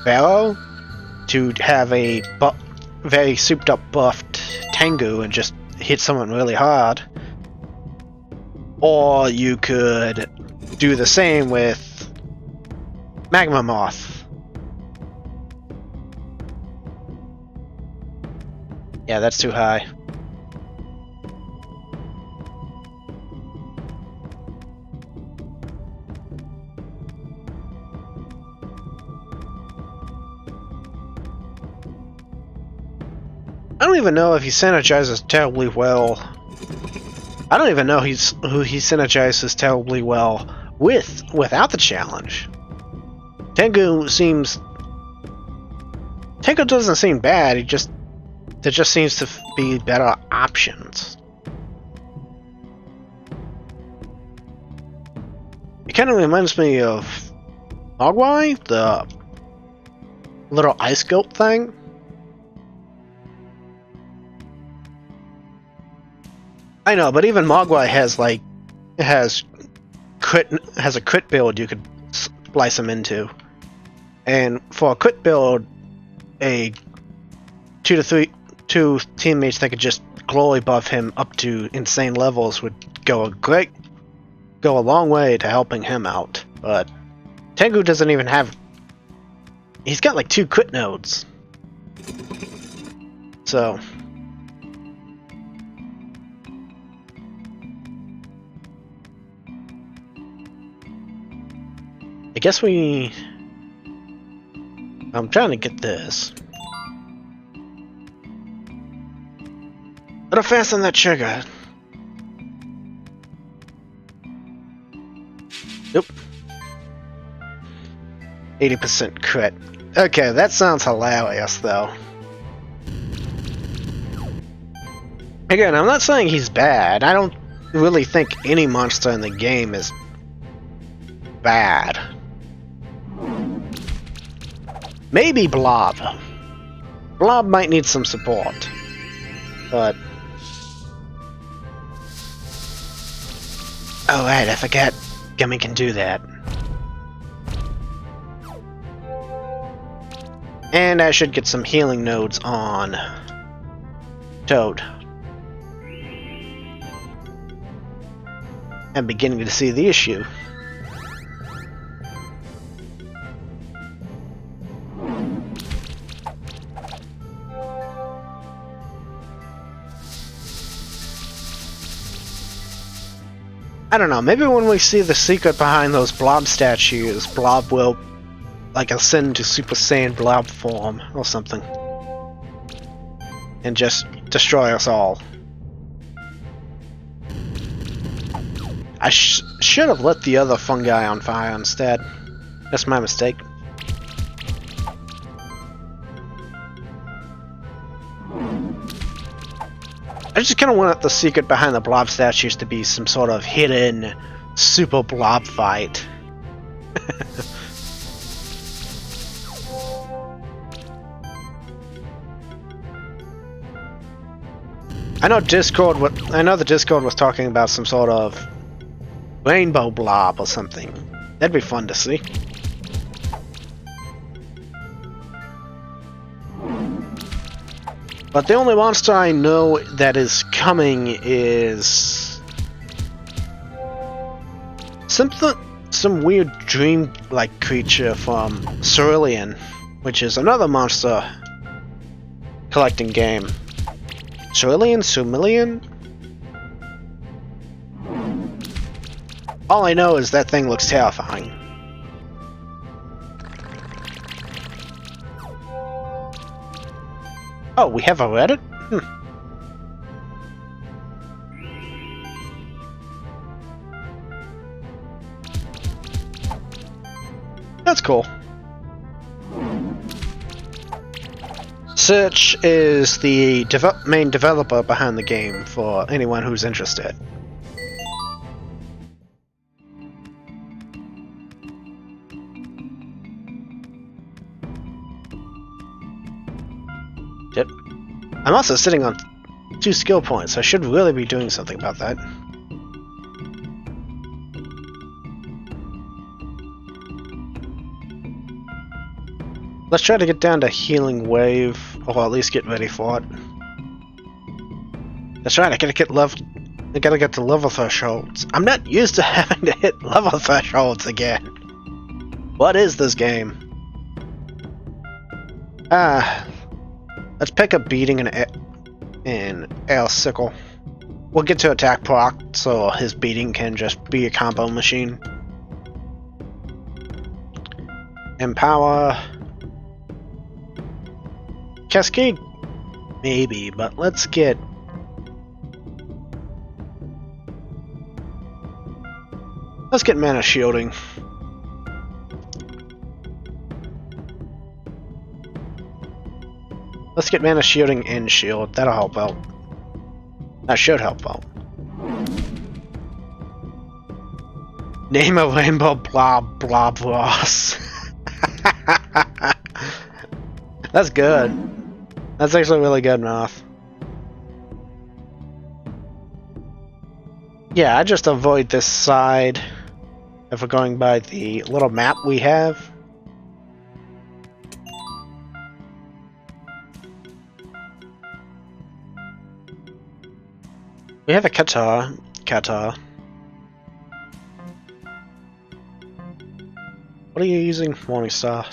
Barrow to have a very souped up buffed Tengu and just hit someone really hard. Or you could do the same with Magma Moth. Yeah, that's too high. I don't even know if he synergizes terribly well. I don't even know who he synergizes terribly well without the challenge. Tengu doesn't seem bad. There just seems to be better options. It kind of reminds me of Mogwai, the little ice goat thing. I know, but even Mogwai has a crit build you could splice him into, and for a crit build, a 2 teammates that could just glory buff him up to insane levels would go a long way to helping him out. But Tengu doesn't even have. He's got like 2 crit nodes, so. I guess I'm trying to get this. Gotta fasten that trigger. Nope. 80% crit. Okay, that sounds hilarious though. Again, I'm not saying he's bad. I don't really think any monster in the game is bad. Maybe Blob. Blob might need some support. But... oh right, I forgot Gummy can do that. And I should get some healing nodes on Toad. I'm beginning to see the issue. I don't know, maybe when we see the secret behind those blob statues, Blob will like ascend to Super Saiyan blob form or something. And just destroy us all. I should have lit the other fungi on fire instead. That's my mistake. I just kind of want the secret behind the blob statues to be some sort of hidden super blob fight. I know the Discord was talking about some sort of rainbow blob or something. That'd be fun to see. But the only monster I know that is coming is some weird dream-like creature from Cerulean, which is another monster collecting game. Cerulean? All I know is that thing looks terrifying. Oh, we have a Reddit? That's cool. Search is the main developer behind the game for anyone who's interested. Yep. I'm also sitting on 2 skill points. I should really be doing something about that. Let's try to get down to Healing Wave, or at least get ready for it. That's right, I gotta get to level thresholds. I'm not used to having to hit level thresholds again. What is this game? Let's pick up Beating and Air Sickle. We'll get to attack proc, so his beating can just be a combo machine. Empower. Cascade? Maybe, but let's get... mana shielding. Let's get mana shielding and shield. That'll help out. That should help out. Name a rainbow blob Ross. That's good. That's actually really good math. Yeah, I just avoid this side if we're going by the little map we have. We have a Kata. What are you using? Morningstar.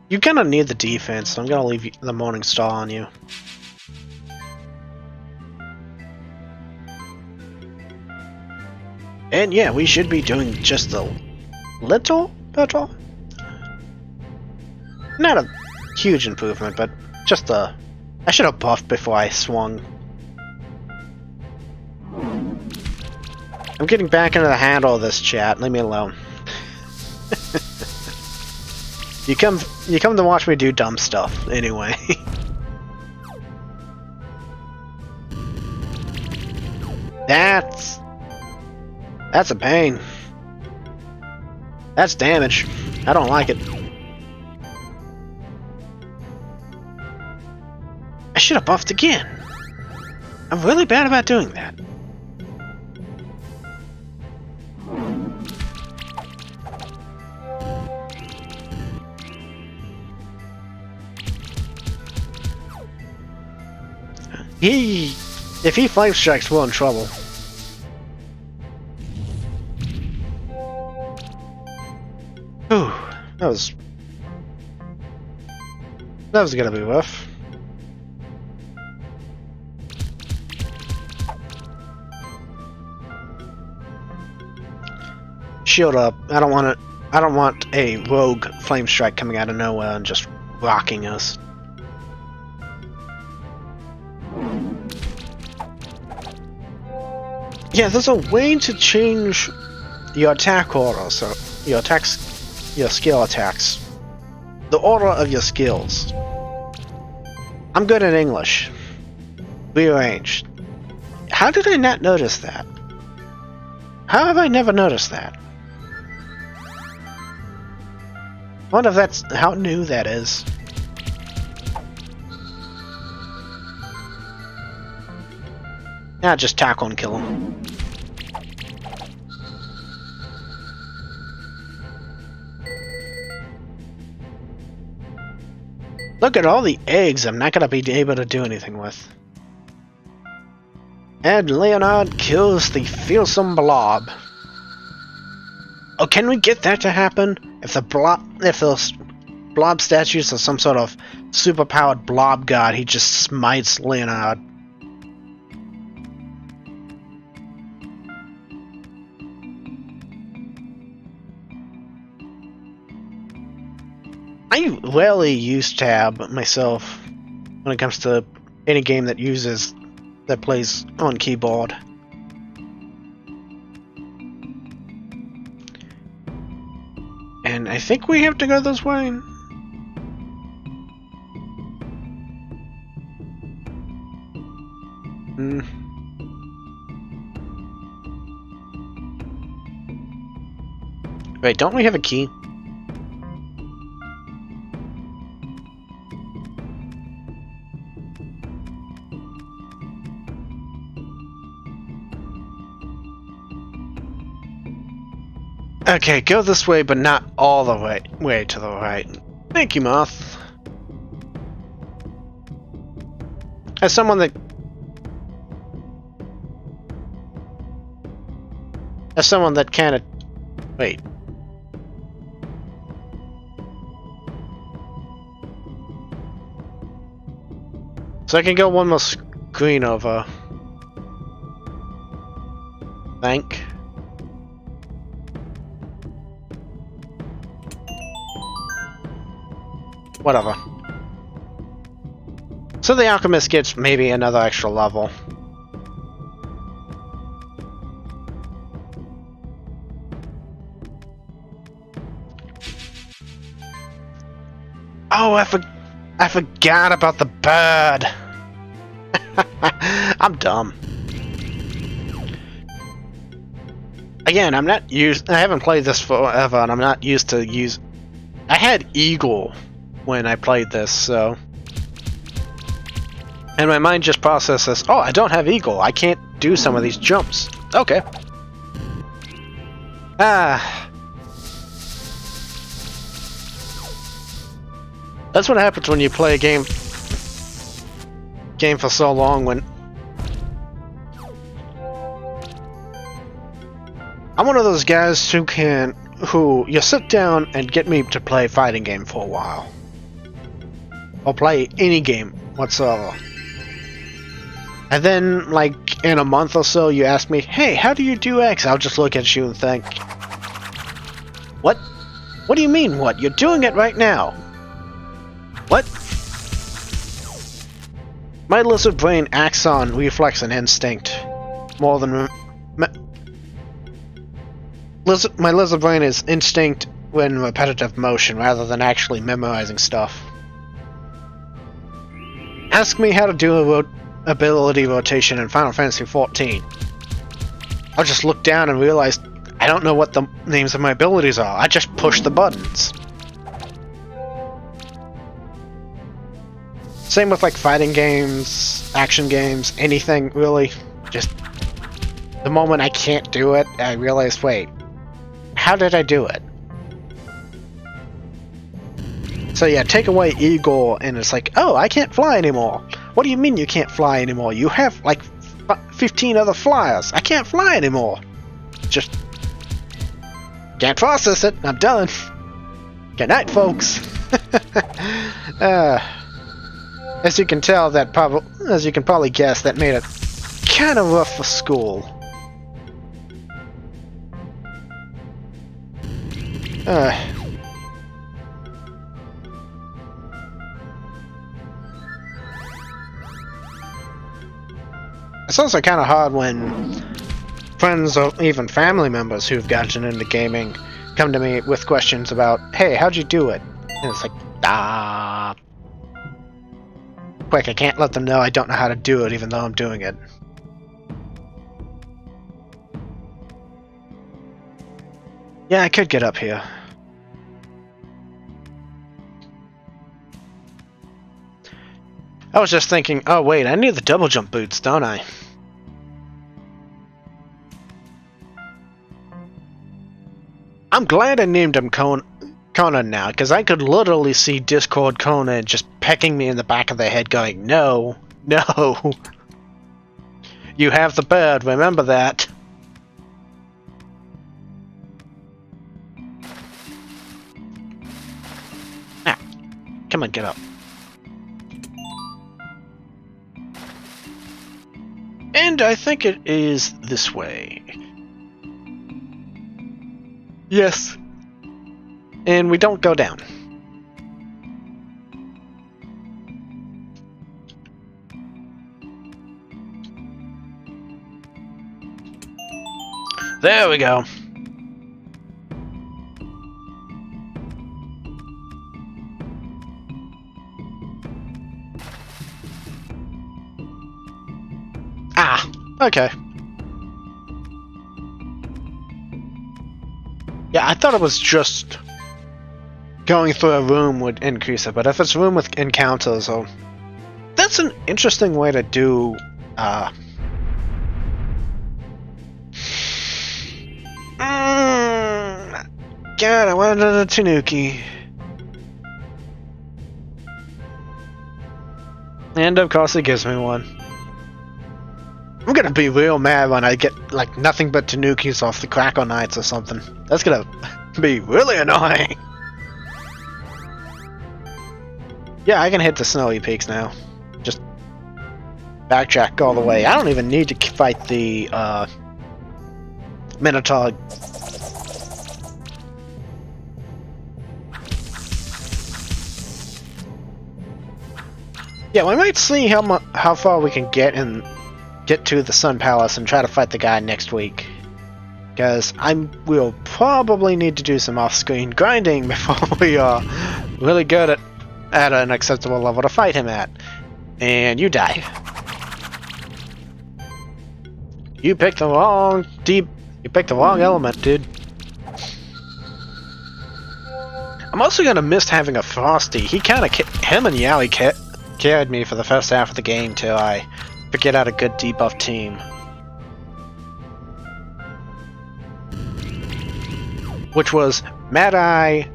You kind of need the defense, so I'm gonna leave the Morningstar on you. And yeah, we should be doing just a little better. Not a huge improvement, but just a... I should have buffed before I swung. I'm getting back into the handle of this chat. Leave me alone. You come to watch me do dumb stuff, anyway. That's a pain. That's damage. I don't like it. I should have buffed again. I'm really bad about doing that. If he flame strikes, we're in trouble. Whew, that was gonna be rough. Shield up. I don't want a rogue flame strike coming out of nowhere and just rocking us. Yeah, there's a way to change your attack order, so your skill attacks. The order of your skills. I'm good at English. Rearranged. How did I not notice that? How have I never noticed that? I wonder if that's how new that is. Nah, just tackle and kill him. Look at all the eggs I'm not gonna be able to do anything with. And Leonard kills the fearsome blob. Oh, can we get that to happen? If those blob statues are some sort of superpowered blob god, he just smites Leonard. I rarely use tab myself when it comes to any game that plays on keyboard. And I think we have to go this way. Wait, don't we have a key? Okay, go this way, but not all the way to the right. Thank you, Moth. As someone that kind of... Wait. So I can go one more screen over. Thank. Whatever. So the alchemist gets maybe another extra level. Oh, I forgot about the bird. I'm dumb. Again, I haven't played this forever, and I'm not used to use. I had Eagle when I played this, so. And my mind just processes, oh, I don't have Eagle. I can't do some of these jumps. Okay. That's what happens when you play a game for so long. When I'm one of those guys who you sit down and get me to play a fighting game for a while, or play any game whatsoever, and then like in a month or so you ask me, hey, how do you do X? I'll just look at you and think, what do you mean what? You're doing it right now. What? My lizard brain acts on reflex and instinct more than my lizard brain is instinct when repetitive motion rather than actually memorizing stuff. Ask me how to do a ability rotation in Final Fantasy XIV. I'll just look down and realize I don't know what the names of my abilities are. I just push the buttons. Same with like fighting games, action games, anything really. Just the moment I can't do it, I realize, wait, how did I do it? So yeah, take away Eagle and it's like, oh, I can't fly anymore. What do you mean you can't fly anymore? You have like 15 other flyers. I can't fly anymore. Just can't process it. I'm done. Good night, folks. As you can tell, as you can probably guess, that made it kind of rough for school. It's also kind of hard when friends or even family members who've gotten into gaming come to me with questions about, hey, how'd you do it? And it's like, quick, I can't let them know I don't know how to do it even though I'm doing it. Yeah, I could get up here. I was just thinking, oh wait, I need the double jump boots, don't I? I'm glad I named him Conan now, because I could literally see Discord Conan just pecking me in the back of the head going, no, no. You have the bird, remember that. Ah, come on, get up. And I think it is this way. Yes. And we don't go down. There we go. Ah, okay. Yeah, I thought it was just going through a room would increase it, but if it's a room with encounters, oh, that's an interesting way to do. God, I wanted a Tanuki. And of course, it gives me one. I'm gonna be real mad when I get like nothing but Tanukis off the Crackle Knights or something. That's gonna be really annoying. Yeah, I can hit the snowy peaks now. Just backtrack all the way. I don't even need to fight the Minotaur. Yeah, we might see how far we can get to the Sun Palace and try to fight the guy next week. Because we'll probably need to do some off-screen grinding before we are really good at an acceptable level to fight him at. And you die. You picked the wrong element, dude. I'm also gonna miss having a Frosty. Him and Yowie carried me for the first half of the game till I figured out a good debuff team. Which was Mad Eye,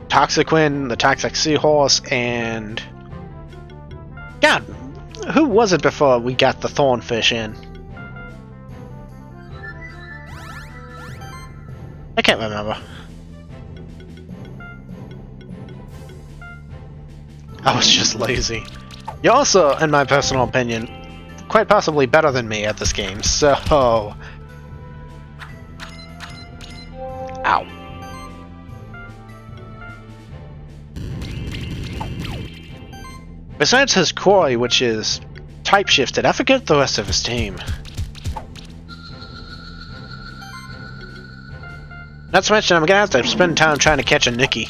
Toxiquin, the Toxic Seahorse, and God, who was it before we got the Thornfish in? I can't remember. I was just lazy. You're also, in my personal opinion, quite possibly better than me at this game, so... Ow. Besides his quarry, which is type-shifted, I forget the rest of his team. Not to mention, I'm gonna have to spend time trying to catch a Nikki.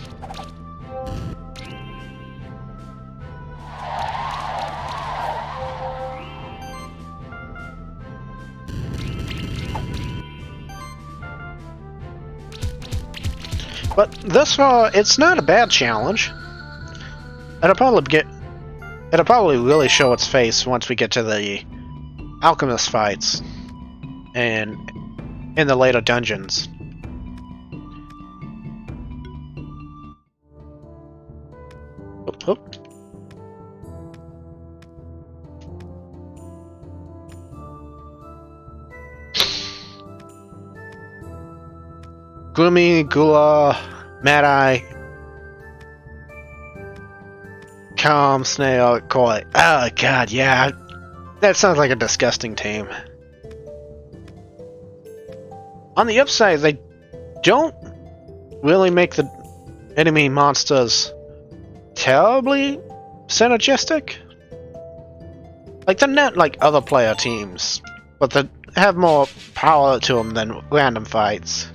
But thus far, it's not a bad challenge. It'll probably really show its face once we get to the alchemist fights and in the later dungeons. Oop, oop. Gloomy, Gula, Mad Eye, Calm, Snail, Koi. Oh god, yeah. That sounds like a disgusting team. On the upside, they don't really make the enemy monsters terribly synergistic. Like, they're not like other player teams, but they have more power to them than random fights.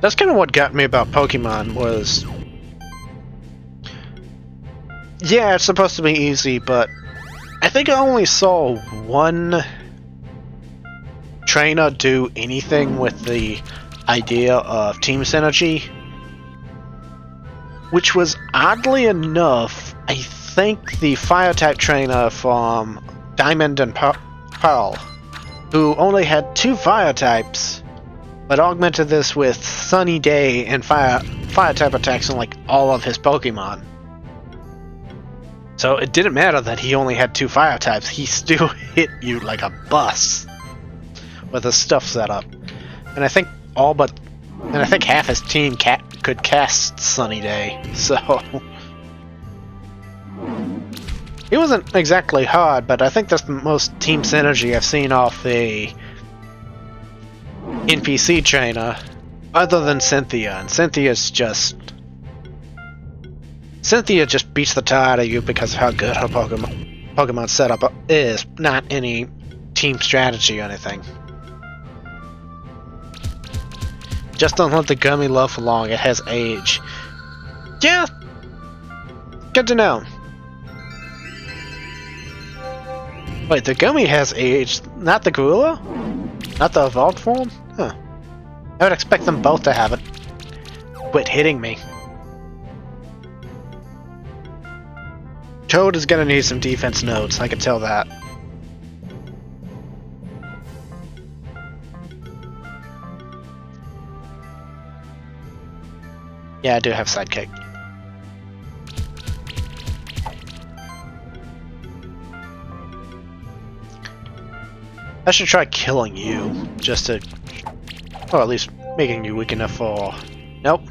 That's kind of what got me about Pokemon was... Yeah, it's supposed to be easy, but I think I only saw one trainer do anything with the idea of team synergy, which was oddly enough, I think the Fire-type trainer from Diamond and Pearl, who only had 2 Fire-types, but augmented this with Sunny Day and Fire-type attacks on like all of his Pokemon. So it didn't matter that he only had 2 Fire-types, he still hit you like a bus with his stuff set up. And I think half his team could cast Sunny Day, so... It wasn't exactly hard, but I think that's the most team synergy I've seen off a NPC trainer, other than Cynthia, and Cynthia just beats the tar out of you because of how good her Pokemon setup is, not any team strategy or anything. Just don't let the gummy love for long, it has age. Yeah! Good to know. Wait, the gummy has age, not the gorilla? Not the evolved form? Huh. I would expect them both to have it. Quit hitting me. Toad is gonna need some defense nodes, I can tell that. Yeah, I do have Sidekick. I should try killing you, just to... or at least making you weak enough for... Nope.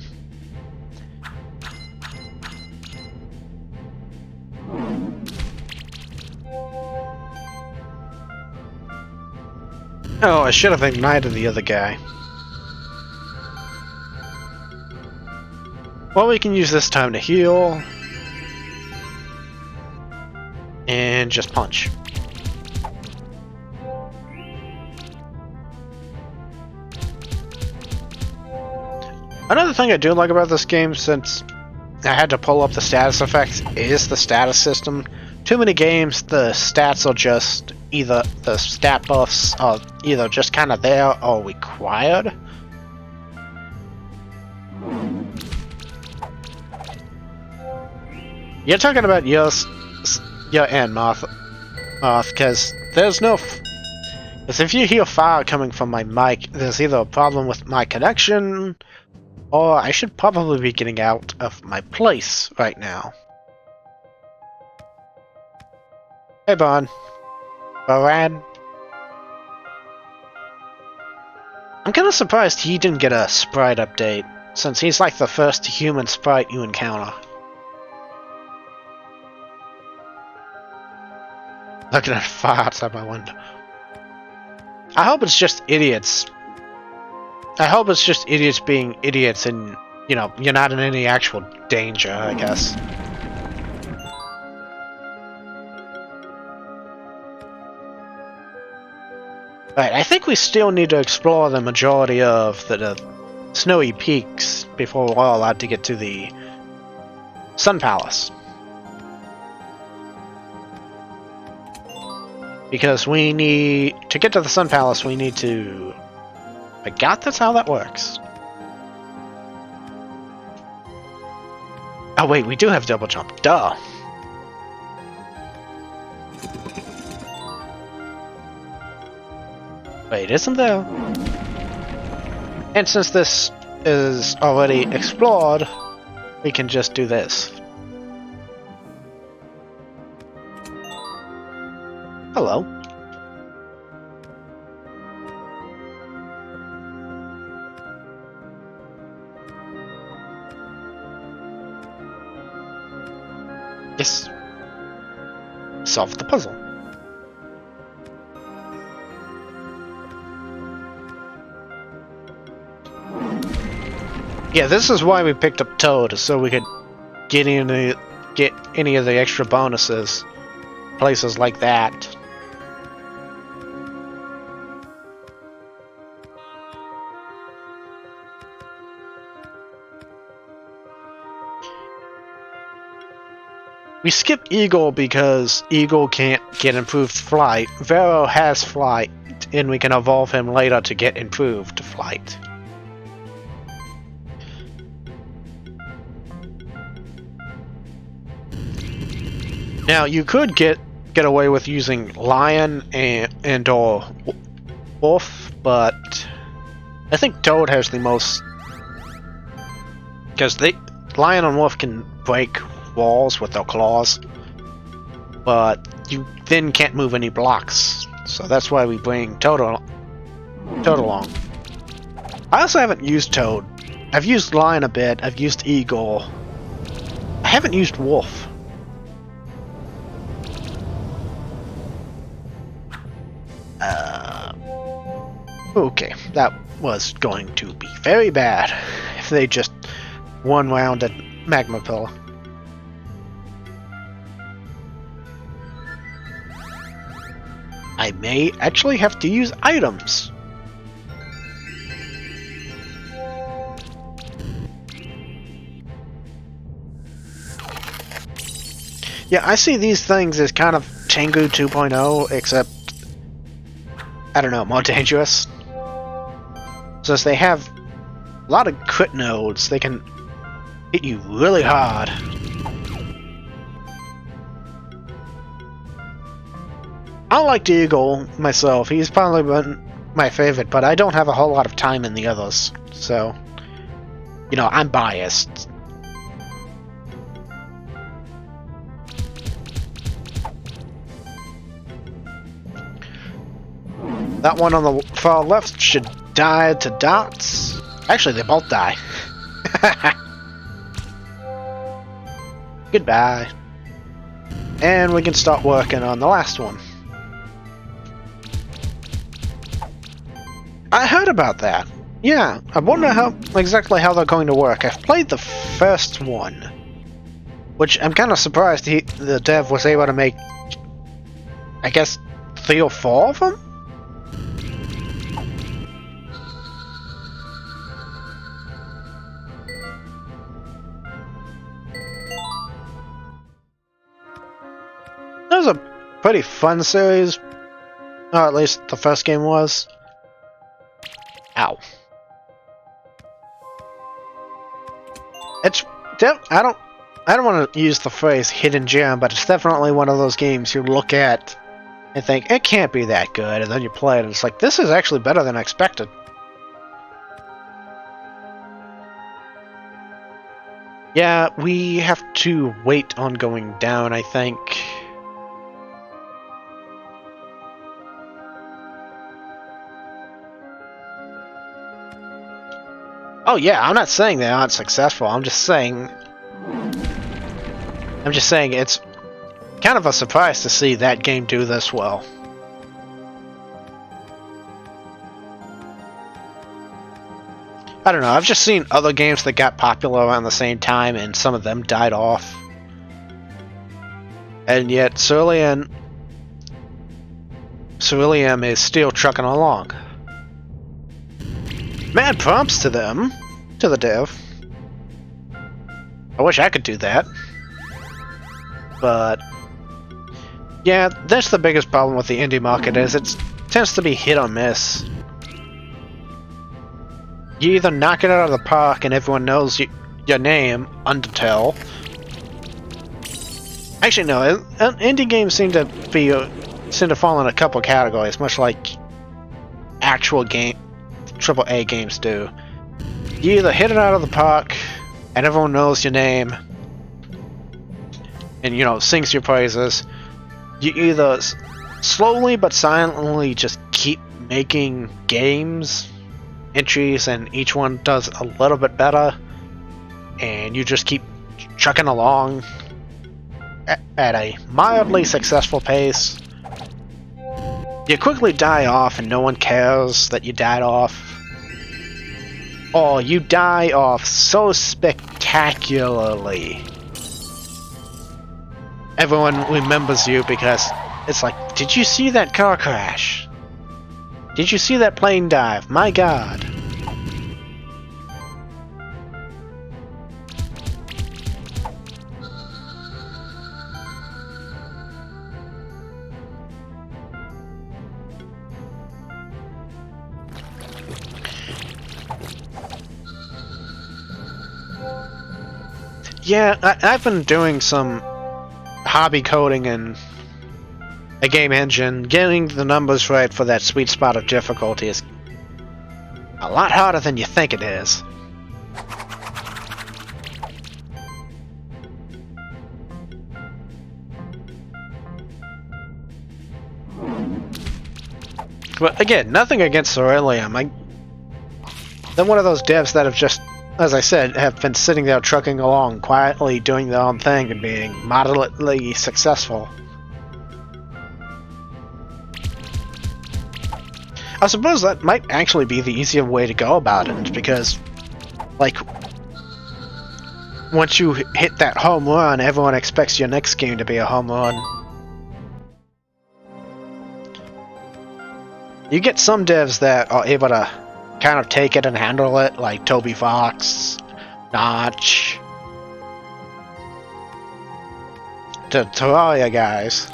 Oh, I should have ignited the other guy. Well, we can use this time to heal. And just punch. Another thing I do like about this game, since I had to pull up the status effects, is the status system. Too many games, the stats are just either the stat buffs are either just kind of there or required. You're talking about your end, Moth, because there's no... Because if you hear fire coming from my mic, there's either a problem with my connection, or I should probably be getting out of my place right now. Hey, Bon. Barad. I'm kinda surprised he didn't get a sprite update, since he's like the first human sprite you encounter. Looking at fire outside my window. I hope it's just idiots. I hope it's just idiots being idiots and, you know, you're not in any actual danger, I guess. Right, I think we still need to explore the majority of the snowy peaks before we're all allowed to get to the Sun Palace. Because we need... to get to the Sun Palace, we need to... I got that's how that works. Oh wait, we do have double jump. Duh! Wait, isn't there? And since this is already explored, we can just do this. Hello. Yes. Solve the puzzle. Yeah, this is why we picked up Toad, so we could get any of the extra bonuses. Places like that. We skipped Eagle because Eagle can't get improved flight. Vero has flight, and we can evolve him later to get improved flight. Now you could get away with using Lion and or Wolf, but I think Toad has the most, because Lion and Wolf can break walls with their claws, but you then can't move any blocks, so that's why we bring Toad along. I also haven't used Toad. I've used Lion a bit, I've used Eagle. I haven't used Wolf. Okay, that was going to be very bad if they just one round at Magma Pillar. I may actually have to use items. Yeah, I see these things as kind of Tengu 2.0, except, I don't know, more dangerous. Since they have a lot of crit nodes, they can hit you really hard. I like the Eagle myself. He's probably been my favorite, but I don't have a whole lot of time in the others. So, you know, I'm biased. That one on the far left should die to dots. Actually, they both die. Goodbye. And we can start working on the last one. I heard about that. Yeah, I wonder exactly how they're going to work. I've played the first one, which I'm kind of surprised the dev was able to make, I guess, 3 or 4 of them? That was a pretty fun series, or at least the first game was. Ow. I don't want to use the phrase hidden gem, but it's definitely one of those games you look at and think, it can't be that good, and then you play it and it's like, this is actually better than I expected. Yeah, we have to wait on going down, I think. Oh yeah, I'm not saying they aren't successful. I'm just saying it's kind of a surprise to see that game do this well. I don't know, I've just seen other games that got popular around the same time and some of them died off. And yet Cerulean is still trucking along. Mad prompts to them, to the dev. I wish I could do that. But yeah, that's the biggest problem with the indie market, is it tends to be hit or miss. You either knock it out of the park and everyone knows your name, Undertale. Actually no, indie games seem to fall in a couple categories, much like actual AAA games do. You either hit it out of the park and everyone knows your name and, you know, sings your praises. You either slowly but silently just keep making entries, and each one does a little bit better, and you just keep trucking along. at a mildly successful pace, you quickly die off and no one cares that you died off. Or you die off so spectacularly. Everyone remembers you because it's like, did you see that car crash? Did you see that plane dive? My god. Yeah, I've been doing some hobby coding in a game engine. Getting the numbers right for that sweet spot of difficulty is a lot harder than you think it is. But again, nothing against Ceruleum. They're one of those devs that have just, as I said, have been sitting there trucking along, quietly doing their own thing and being moderately successful. I suppose that might actually be the easier way to go about it, because, like, once you hit that home run, everyone expects your next game to be a home run. You get some devs that are able to kind of take it and handle it, like Toby Fox, Notch, the Terraria guys.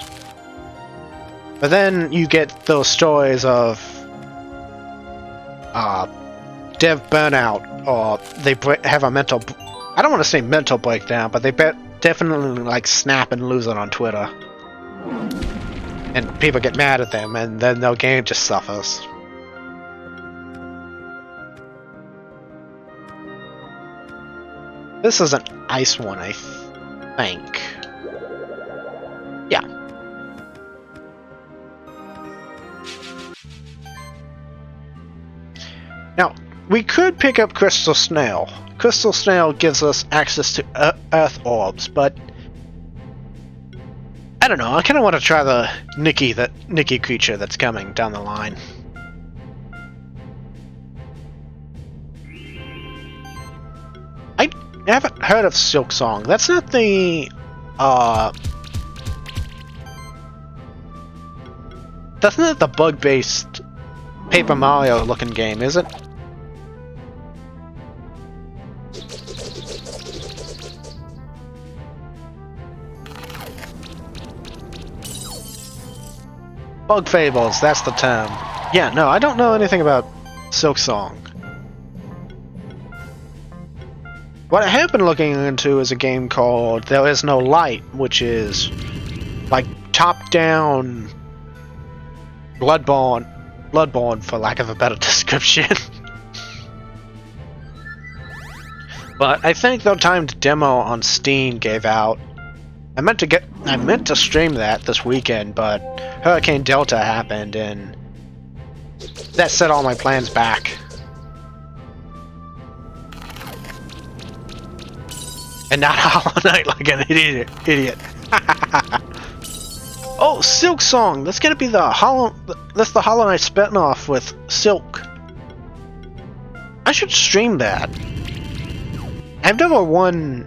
But then you get those stories of dev burnout, or they have a mental, I don't want to say mental breakdown, but they definitely like snap and lose it on Twitter. And people get mad at them, and then their game just suffers. This is an ice one, I think. Yeah. Now, we could pick up Crystal Snail. Crystal Snail gives us access to Earth Orbs, but I don't know, I kind of want to try the Nikki creature that's coming down the line. I haven't heard of Silk Song. That's not the that's not the bug-based Paper Mario looking game, is it? Bug Fables, that's the term. Yeah, no, I don't know anything about Silk Song. What I have been looking into is a game called There Is No Light, which is like top-down Bloodborne, for lack of a better description. But I think the timed demo on Steam gave out. I meant to stream that this weekend, but Hurricane Delta happened, and that set all my plans back. And not Hollow Knight like an idiot. Oh, Silk Song! That's gonna be the Hollow Knight spin-off with Silk. I should stream that. I've never won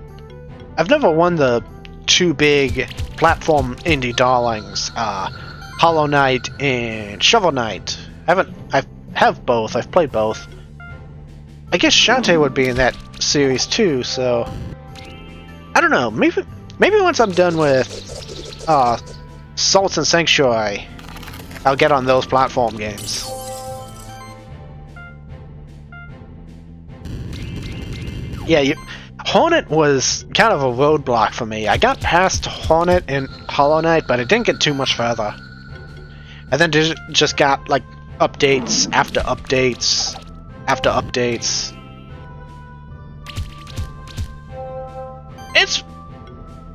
the two big platform indie darlings, Hollow Knight and Shovel Knight. I have both. I've played both. I guess Shantae would be in that series too, so I don't know. Maybe once I'm done with Salts and Sanctuary, I'll get on those platform games. Yeah, Hornet was kind of a roadblock for me. I got past Hornet and Hollow Knight, but I didn't get too much further. And then just got like updates after updates after updates.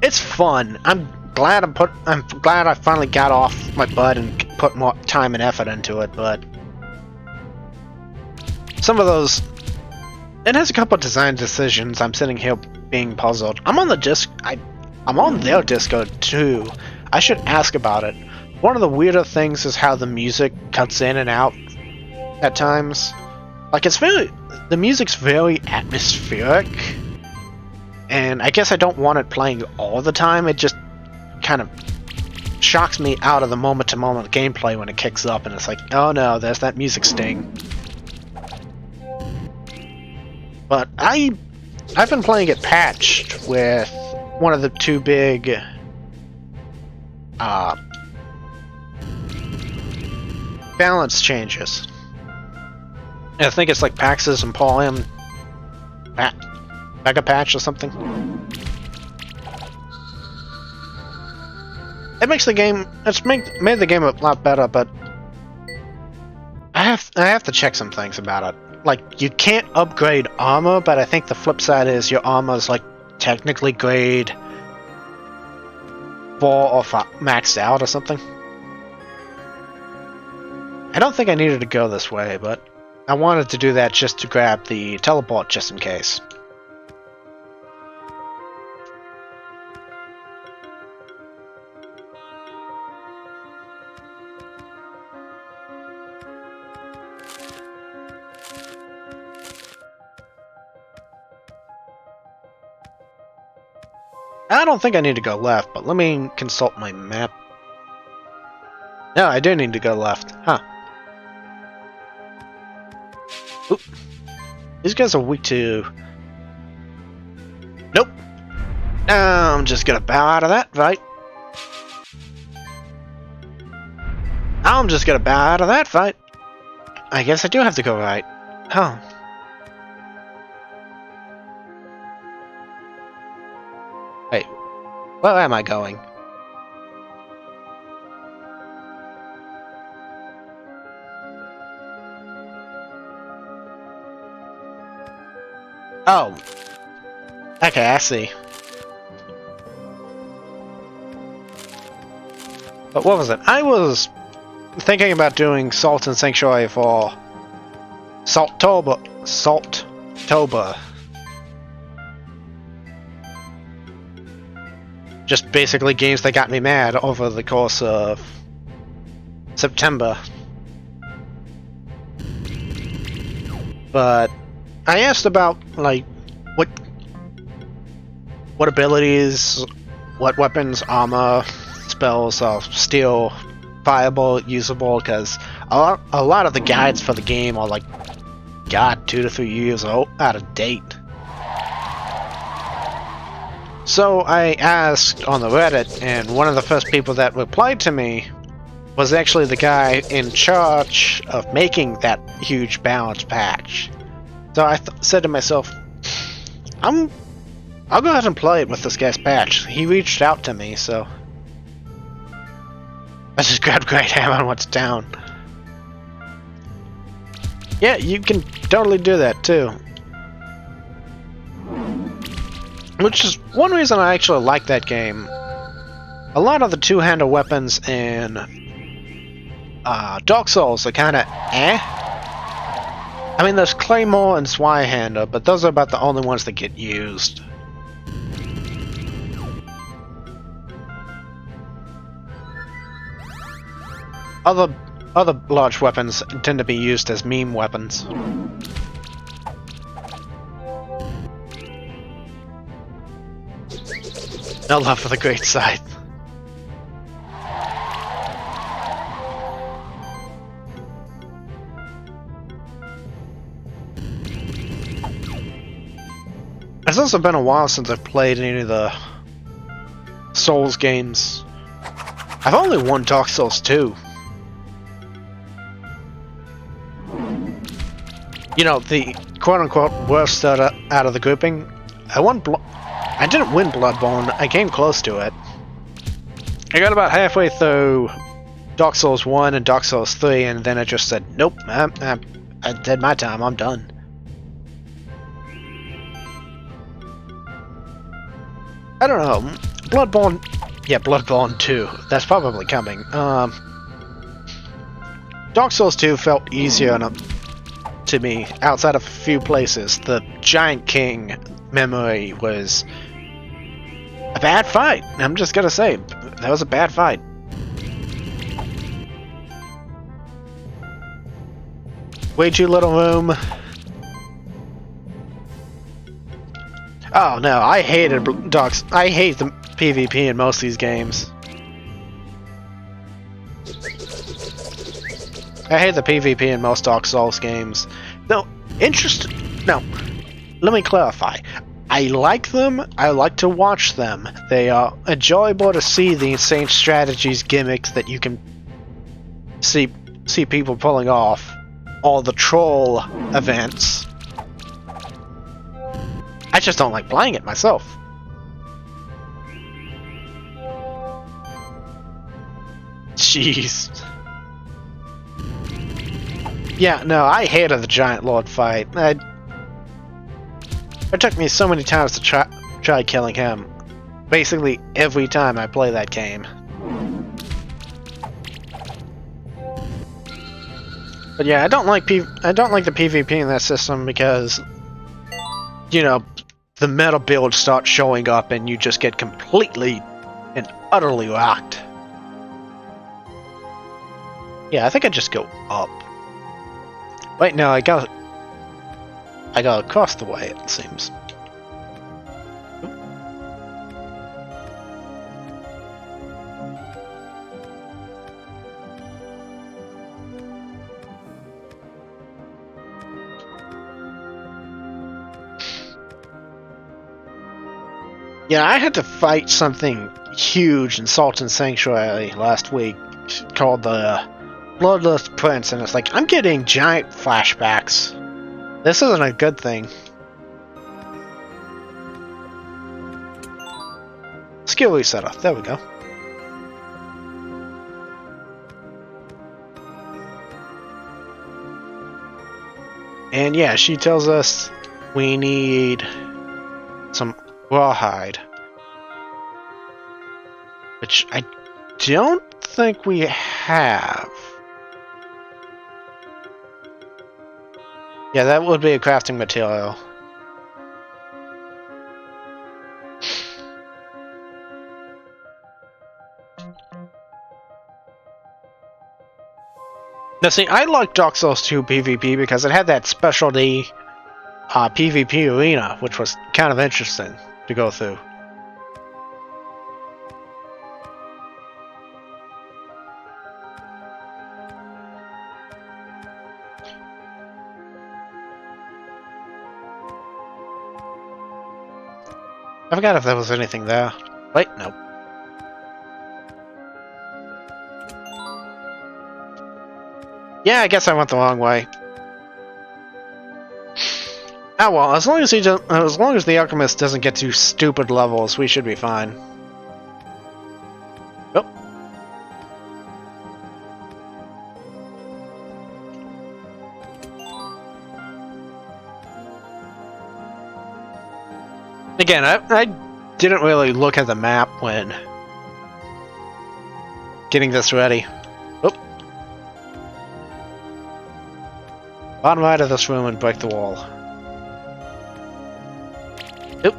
It's fun. I'm glad I finally got off my butt and put more time and effort into it, but some of those, it has a couple of design decisions. I'm sitting here being puzzled. I'm on the disc. I'm on their Discord too. I should ask about it. One of the weirder things is how the music cuts in and out at times. Like, the music's very atmospheric, and I guess I don't want it playing all the time. It just kind of shocks me out of the moment-to-moment gameplay when it kicks up, and it's like, oh no, there's that music sting. But I've been playing it patched with one of the two big balance changes. I think it's like Pax's and Paul M. Mega Patch or something. It makes the game. Made the game a lot better, but I have to check some things about it. Like, you can't upgrade armor, but I think the flip side is your armor is like technically grade 4 or 5 maxed out or something. I don't think I needed to go this way, but I wanted to do that just to grab the teleport just in case. I don't think I need to go left, but let me consult my map. No, I do need to go left. Huh. Oop. These guys are weak to... Nope. I'm just gonna bow out of that fight. I'm just gonna bow out of that fight. I guess I do have to go right. Huh. Wait, where am I going? Oh. Okay, I see. But what was it? I was thinking about doing Salt and Sanctuary for Salttober. Just basically games that got me mad over the course of September. But I asked about, like, what abilities, what weapons, armor, spells are still viable, usable, because a lot of the guides for the game are like, God, 2 to 3 years old, out of date. So I asked on the Reddit, and one of the first people that replied to me was actually the guy in charge of making that huge balance patch. So I said to myself, I'll go ahead and play it with this guy's patch. He reached out to me, so I just grabbed Great Hammer and what's down. Yeah, you can totally do that too. Which is one reason I actually like that game. A lot of the two-handed weapons in Dark Souls are kinda eh. I mean, there's Claymore and Swirehander, but those are about the only ones that get used. Other large weapons tend to be used as meme weapons. No love for the Great Scythe. It's also been a while since I've played any of the Souls games. I've only won Dark Souls 2. You know, the quote-unquote worst out of the grouping. I didn't win Bloodborne, I came close to it. I got about halfway through Dark Souls 1 and Dark Souls 3, and then I just said, nope, I did my time, I'm done. I don't know, Bloodborne... Yeah, Bloodborne 2, that's probably coming. Dark Souls 2 felt easier to me, outside of a few places. The Giant King memory was A bad fight. I'm just gonna say, that was a bad fight. Way too little room. Oh no, I hated dogs. I hate the PvP in most of these games. I hate the PvP in most Dark Souls games. No, No, let me clarify. I like them. I like to watch them. They are enjoyable to see the insane strategies, gimmicks that you can see people pulling off. All the troll events. I just don't like playing it myself. Jeez. Yeah, no, I hated the Giant Lord fight. It took me so many times to try killing him. Basically every time I play that game. But yeah, I don't like the PvP in that system because, you know, the meta builds start showing up and you just get completely and utterly rocked. Yeah, I think I just go up. Wait, no, I got across the way, it seems. Yeah, I had to fight something huge in Sultan Sanctuary last week called the Bloodless Prince, and it's like, I'm getting giant flashbacks. This isn't a good thing. Skill reset off, there we go. And yeah, she tells us we need some rawhide, which I don't think we have. Yeah, that would be a crafting material. Now see, I like Dark Souls 2 PvP because it had that specialty PvP arena, which was kind of interesting to go through. I forgot if there was anything there. Wait, no. Yeah, I guess I went the wrong way. Ah well, as long as the alchemist doesn't get to stupid levels, we should be fine. Oh. Again, I didn't really look at the map when getting this ready. Oh. Bottom right of this room and break the wall. Oop.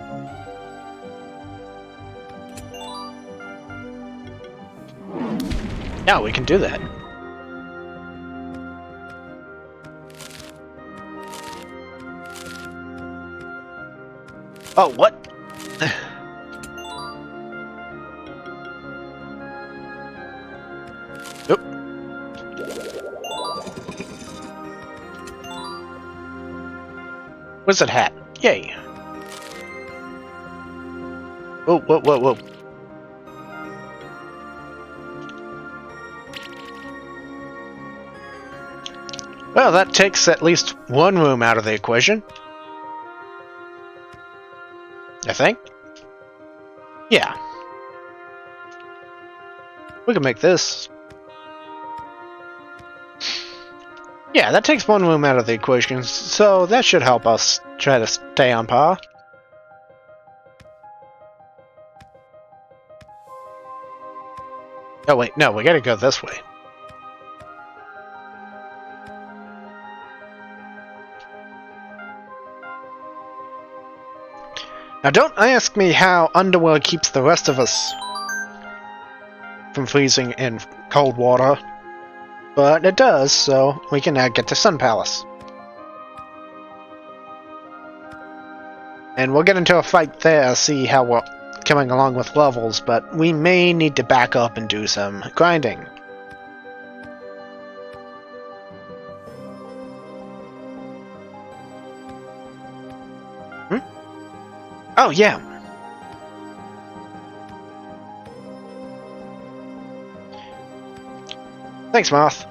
Yeah, we can do that. Oh, what? Oop. Wizard hat. Yay. Whoa, whoa, whoa, whoa. Well, that takes at least one room out of the equation. I think. Yeah. We can make this. Yeah, that takes one room out of the equation, so that should help us try to stay on par. Oh wait, no, we gotta go this way. Now don't ask me how Underworld keeps the rest of us from freezing in cold water, but it does, so we can now get to Sun Palace. And we'll get into a fight there, see how we're coming along with levels, but we may need to back up and do some grinding. Oh, yeah. Thanks, Moth.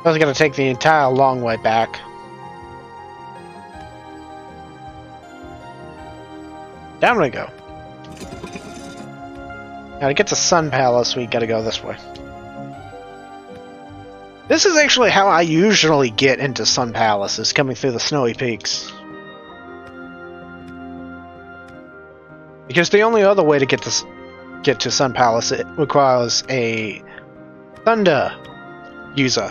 I was gonna take the entire long way back. Down we go. Now to get to Sun Palace, we gotta go this way. This is actually how I usually get into Sun Palace, is coming through the snowy peaks. Because the only other way to get to Sun Palace, it requires a Thunder user.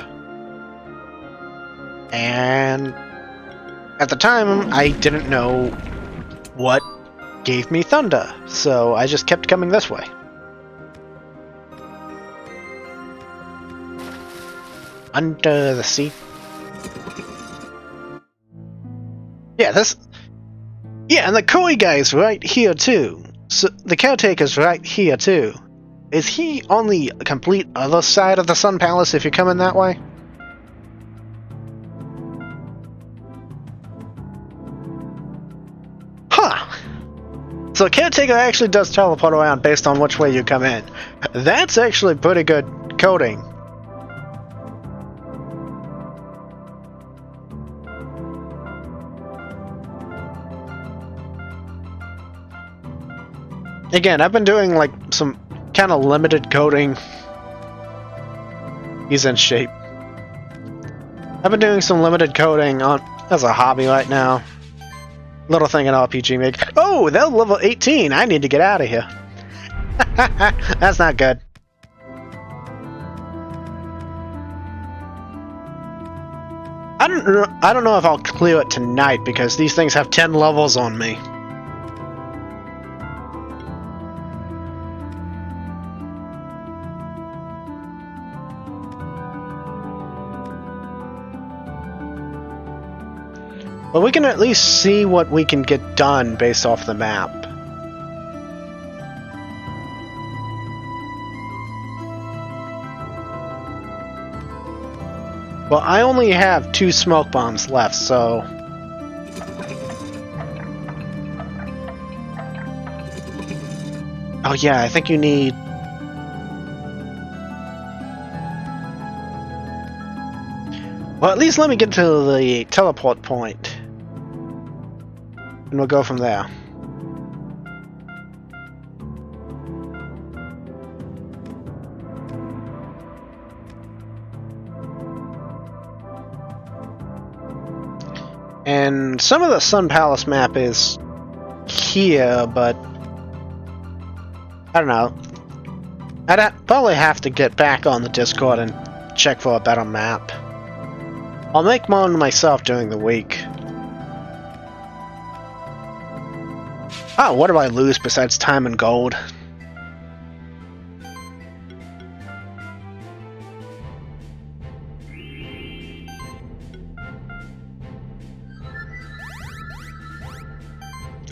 And at the time, I didn't know what gave me Thunder, so I just kept coming this way. Under the sea. Yeah, and the Koi guy's right here too. So the caretaker's right here too. Is he on the complete other side of the Sun Palace if you're coming that way? Huh. So caretaker actually does teleport around based on which way you come in. That's actually pretty good coding. Again, I've been doing like some kind of limited coding. He's in shape. I've been doing some limited coding as a hobby right now. Little thing in RPG Maker. Oh, they're level 18. I need to get out of here. That's not good. I don't know if I'll clear it tonight because these things have 10 levels on me. But we can at least see what we can get done based off the map. Well, I only have 2 smoke bombs left, so... Oh yeah, I think you need... Well, at least let me get to the teleport point. And we'll go from there. And some of the Sun Palace map is here, but I don't know. I'd probably have to get back on the Discord and check for a better map. I'll make one myself during the week. Oh, what do I lose besides time and gold?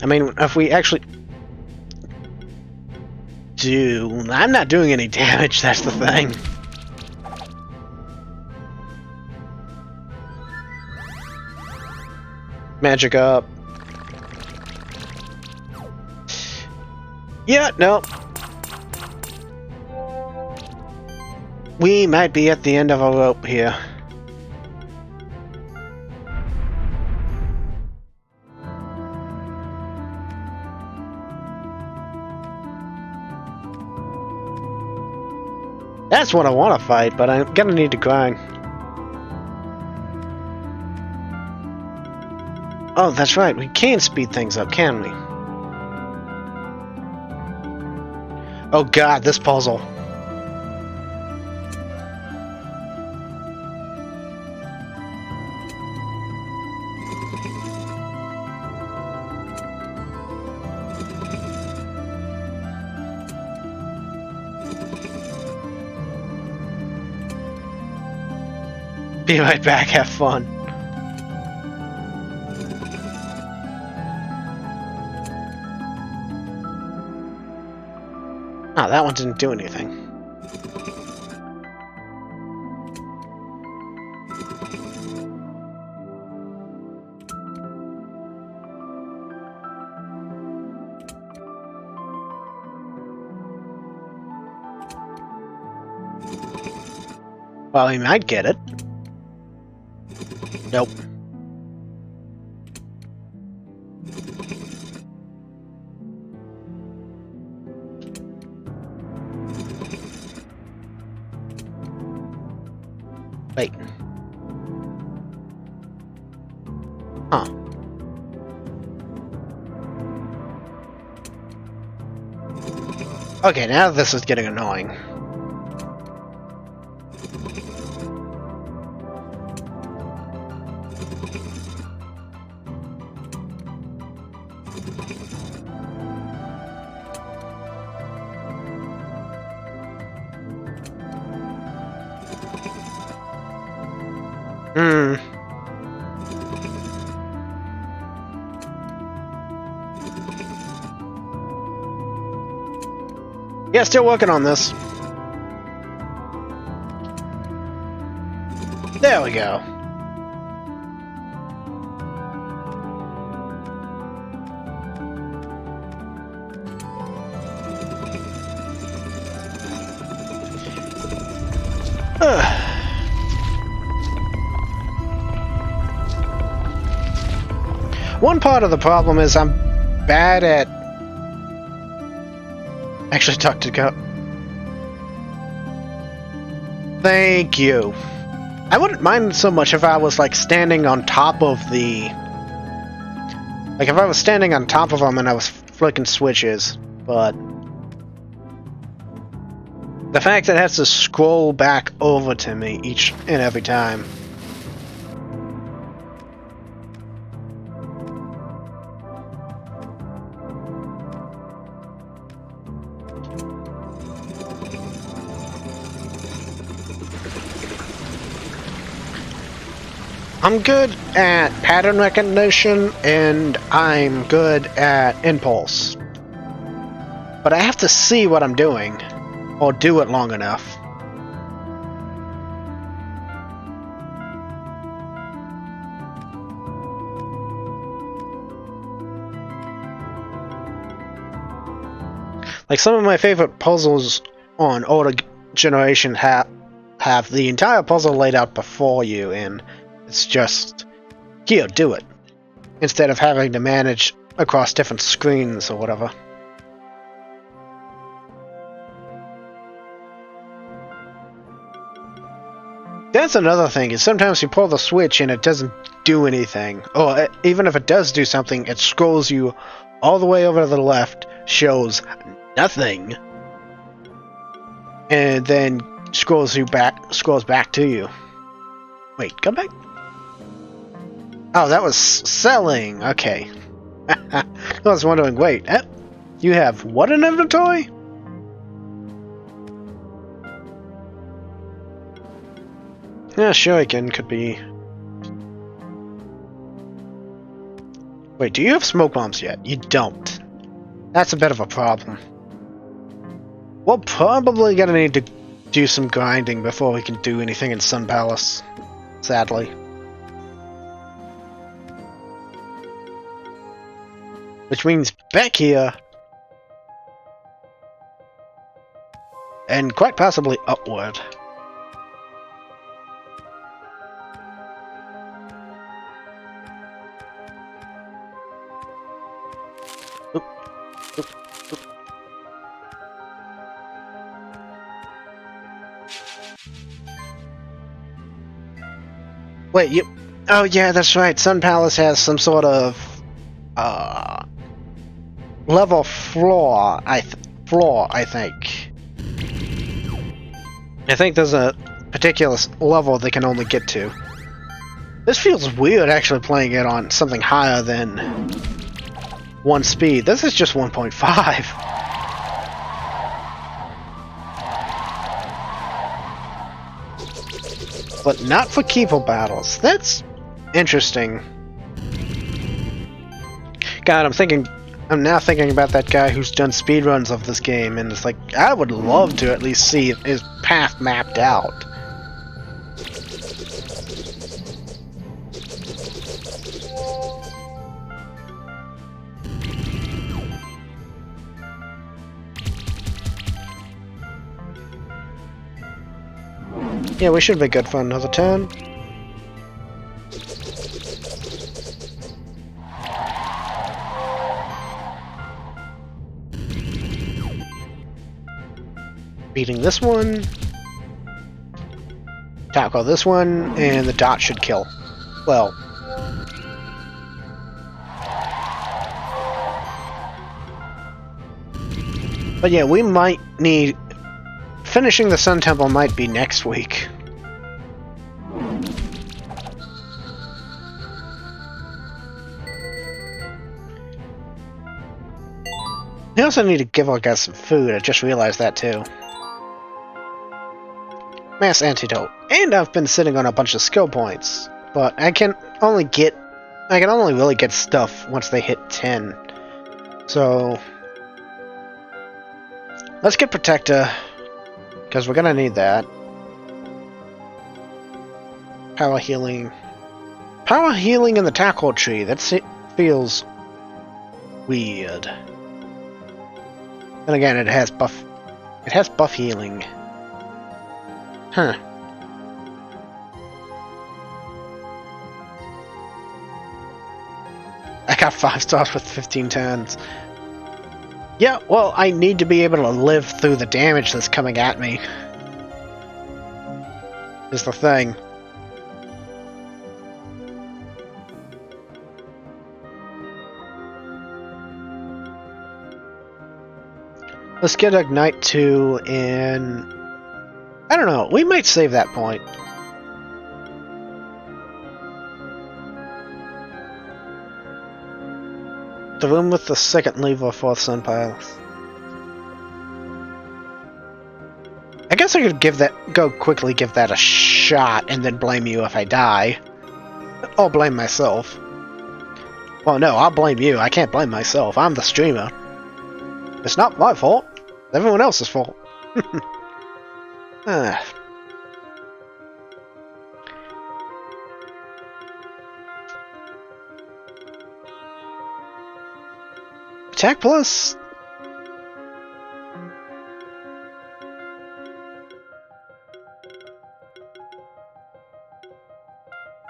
I mean, if we actually do... I'm not doing any damage, that's the thing. Magic up. Yeah, no. We might be at the end of a rope here. That's what I want to fight, but I'm gonna need to grind. Oh, that's right. We can speed things up, can we? Oh god, this puzzle. Be right back, have fun. Oh, that one didn't do anything. Well, he might get it. Nope. Wait. Huh. Okay, now this is getting annoying. Yeah, still working on this. There we go. One part of the problem is I'm bad at... Actually, talk to go. Thank you. I wouldn't mind so much if I was like standing on top of the... Like if I was standing on top of them and I was flicking switches, but... The fact that it has to scroll back over to me each and every time. I'm good at pattern recognition, and I'm good at impulse. But I have to see what I'm doing, or do it long enough. Like some of my favorite puzzles on older generation have the entire puzzle laid out before you, and it's just, here, do it. Instead of having to manage across different screens or whatever. That's another thing, is sometimes you pull the switch and it doesn't do anything. Or even if it does do something, it scrolls you all the way over to the left, shows nothing. And then scrolls back to you. Wait, come back? Oh, that was selling. Okay. I was wondering, wait, you have what in inventory? Yeah, shuriken could be... Wait, do you have smoke bombs yet? You don't. That's a bit of a problem. We're probably gonna need to do some grinding before we can do anything in Sun Palace. Sadly. Which means back here. And quite possibly upward. Oop, oop, oop. Wait, you... Oh yeah, that's right. Sun Palace has some sort of... level floor, I think. I think there's a particular level they can only get to. This feels weird actually playing it on something higher than 1 speed. This is just 1.5. but not for keeper battles. That's interesting. God, I'm now thinking about that guy who's done speedruns of this game, and it's like, I would love to at least see his path mapped out. Yeah, we should be good for another turn. Beating this one. Tackle this one, and the dot should kill. Well. But yeah, we might need... Finishing the Sun Temple might be next week. We also need to give our guys some food. I just realized that too. Mass antidote. And I've been sitting on a bunch of skill points. But I can only really get stuff once they hit 10. So let's get Protector, because we're gonna need that. Power healing. Power healing in the tackle tree. That feels weird. And again, it has buff. It has buff healing. Huh. I got 5 stars with 15 turns. Yeah, well, I need to be able to live through the damage that's coming at me. Is the thing. Let's get Ignite 2 and... I don't know, we might save that point. The room with the second lever of 4th Sun Palace. I guess I could go quickly give that a shot and then blame you if I die. Or blame myself. Well, no, I'll blame you. I can't blame myself. I'm the streamer. It's not my fault. It's everyone else's fault. Attack plus.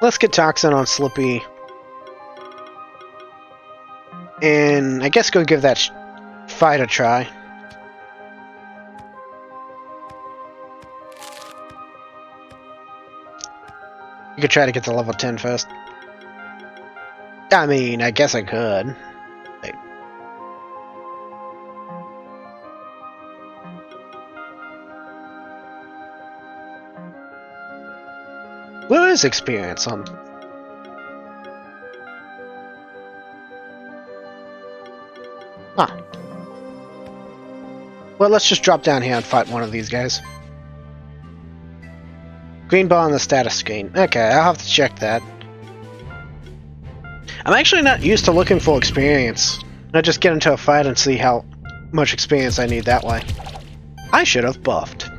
Let's get Toxin on Slippy. And I guess go give that fight a try. You could try to get to level 10 first. I mean, I guess I could. Wait. Where is experience on? Huh. Well, let's just drop down here and fight one of these guys. Green bar on the status screen. Okay, I'll have to check that. I'm actually not used to looking for experience. I just get into a fight and see how much experience I need that way. I should have buffed.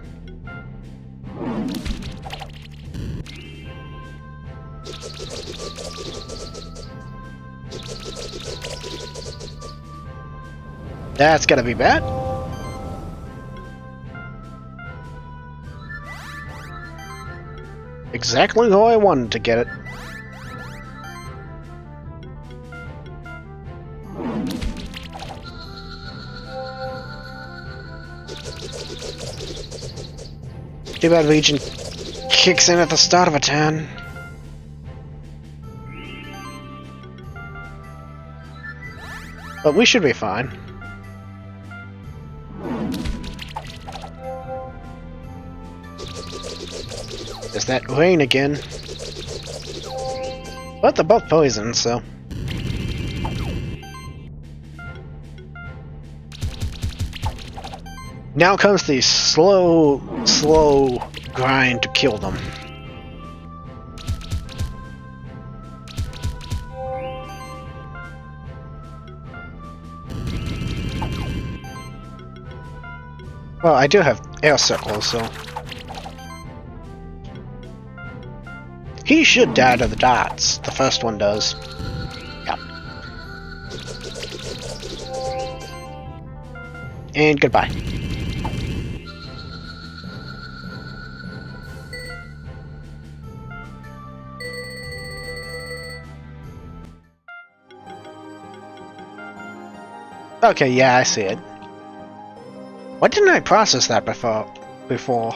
That's gotta be bad. Exactly how I wanted to get it. Too bad Legion kicks in at the start of a turn. But we should be fine. There's that rain again. But they're both poison, so... Now comes the slow grind to kill them. Well, I do have air circles, so... He should die to the dots. The first one does. Yep. And goodbye. Okay, yeah, I see it. Why didn't I process that before?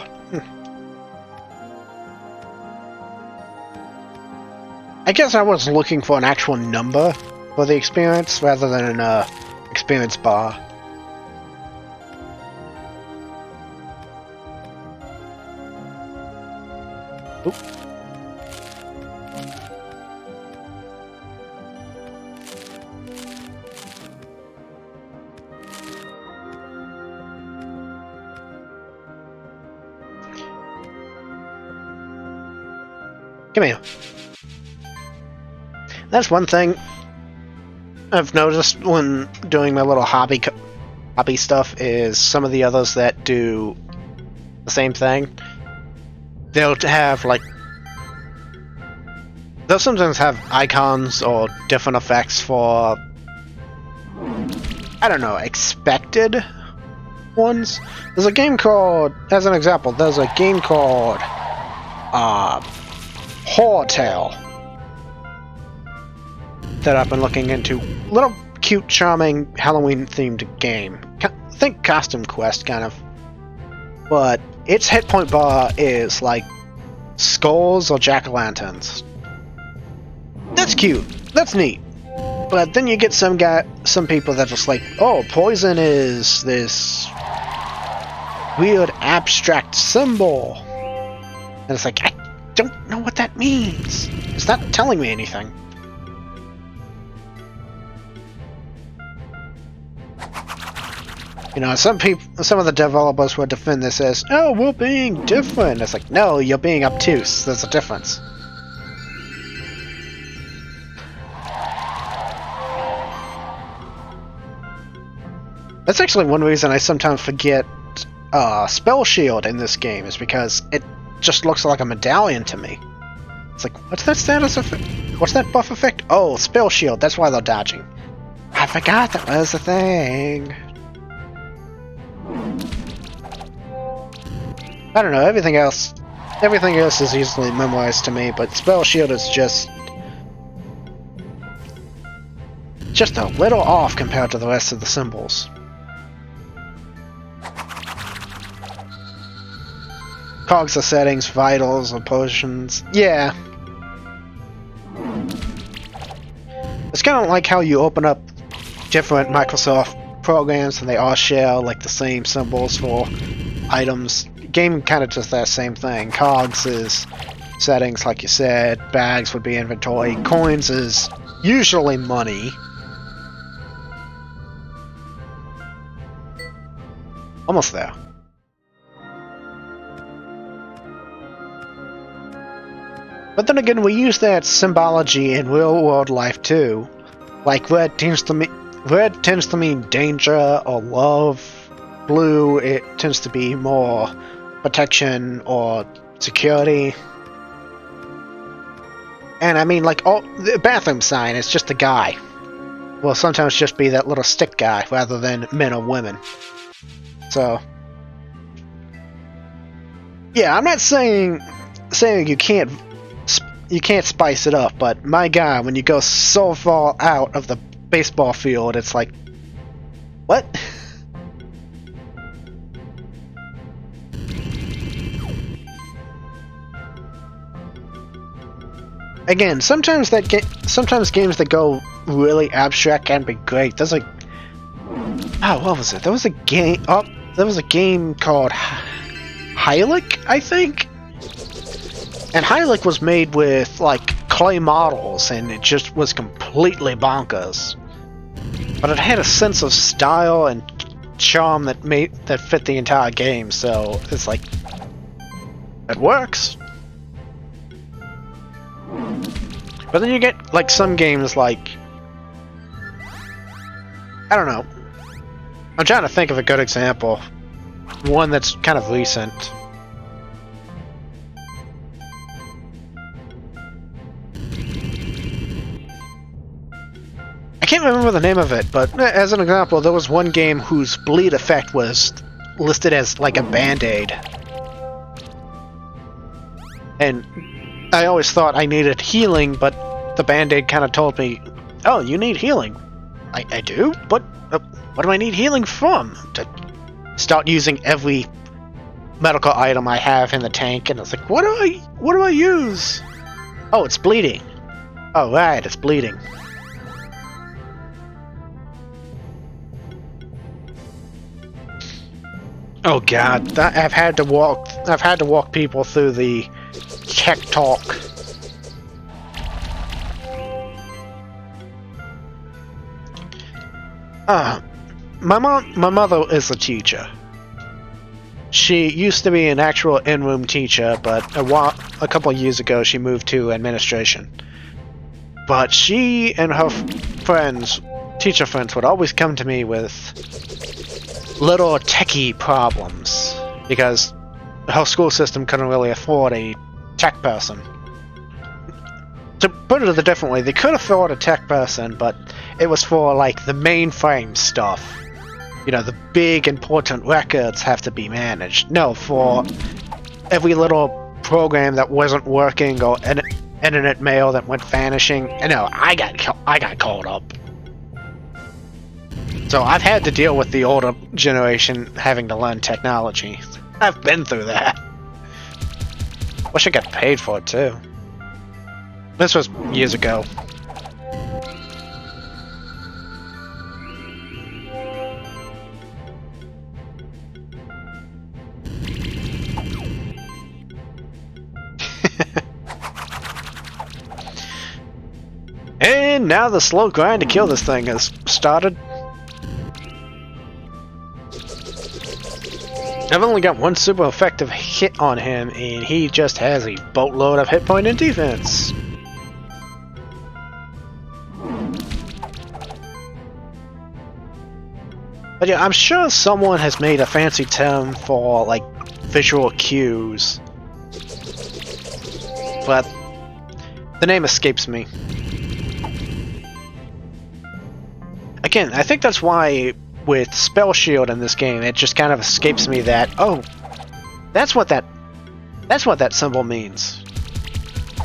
I guess I was looking for an actual number for the experience rather than an experience bar. Oop. Come here. That's one thing I've noticed when doing my little hobby stuff is some of the others that do the same thing. They'll have they'll sometimes have icons or different effects for, I don't know, expected ones. There's a game called, as an example, there's a game called Horrortale that I've been looking into. Little cute, charming, Halloween-themed game. Think Costume Quest, kind of. But its hit point bar is like skulls or jack-o'-lanterns. That's cute. That's neat. But then you get some people that just like, oh, poison is this weird abstract symbol. And it's like, I don't know what that means. It's not telling me anything. You know, some of the developers would defend this as, oh, we're being different. It's like, no, you're being obtuse. There's a difference. That's actually one reason I sometimes forget Spell Shield in this game, is because it just looks like a medallion to me. It's like, what's that status effect? What's that buff effect? Oh, Spell Shield. That's why they're dodging. I forgot that was a thing. I don't know, everything else is easily memorized to me, but Spell Shield is just a little off compared to the rest of the symbols. Cogs are settings, vitals, or potions. Yeah. It's kind of like how you open up different Microsoft programs and they all share like the same symbols for items. Game kind of does that same thing. Cogs is settings, like you said. Bags would be inventory. Coins is usually money. Almost there. But then again, we use that symbology in real-world life too. Like red tends to mean danger or love. Blue, it tends to be more protection or security. And I mean, like, the bathroom sign is just a guy. Will sometimes just be that little stick guy rather than men or women. So, yeah, I'm not saying you can't spice it up, but my God, when you go so far out of the baseball field, it's like, what? Again, sometimes games that go really abstract can be great. There's like, what was it? There was a game. There was a game called Hylic, I think. And Hylic was made with like clay models, and it just was completely bonkers. But it had a sense of style and charm that fit the entire game. So it's like, it works. But then you get like some games like, I don't know. I'm trying to think of a good example. one that's kind of recent. I can't remember the name of it, but as an example, there was one game whose bleed effect was listed as like a band-aid. And I always thought I needed healing, but the band-aid kind of told me, oh, you need healing. I do? But what do I need healing from? To start using every medical item I have in the tank, and it's like, what do I use? Oh, it's bleeding. Oh, right, it's bleeding. Oh god, I've had to walk people through the tech talk. My mother is a teacher. She used to be an actual in-room teacher, but a couple of years ago she moved to administration. But she and her teacher friends, would always come to me with little techie problems because her school system couldn't really afford a tech person. To put it differently, they could afford a tech person, but it was for like the mainframe stuff. You know, the big important records have to be managed. No, for every little program that wasn't working or internet mail that went vanishing. No, I got called up. So I've had to deal with the older generation having to learn technology. I've been through that. Wish I got paid for it too. This was years ago. And now the slow grind to kill this thing has started. I've only got one super effective hit on him, and he just has a boatload of hit point and defense. But yeah, I'm sure someone has made a fancy term for, like, visual cues. But the name escapes me. Again, I think that's why with Spell Shield in this game, it just kind of escapes me that, oh, that's what that symbol means.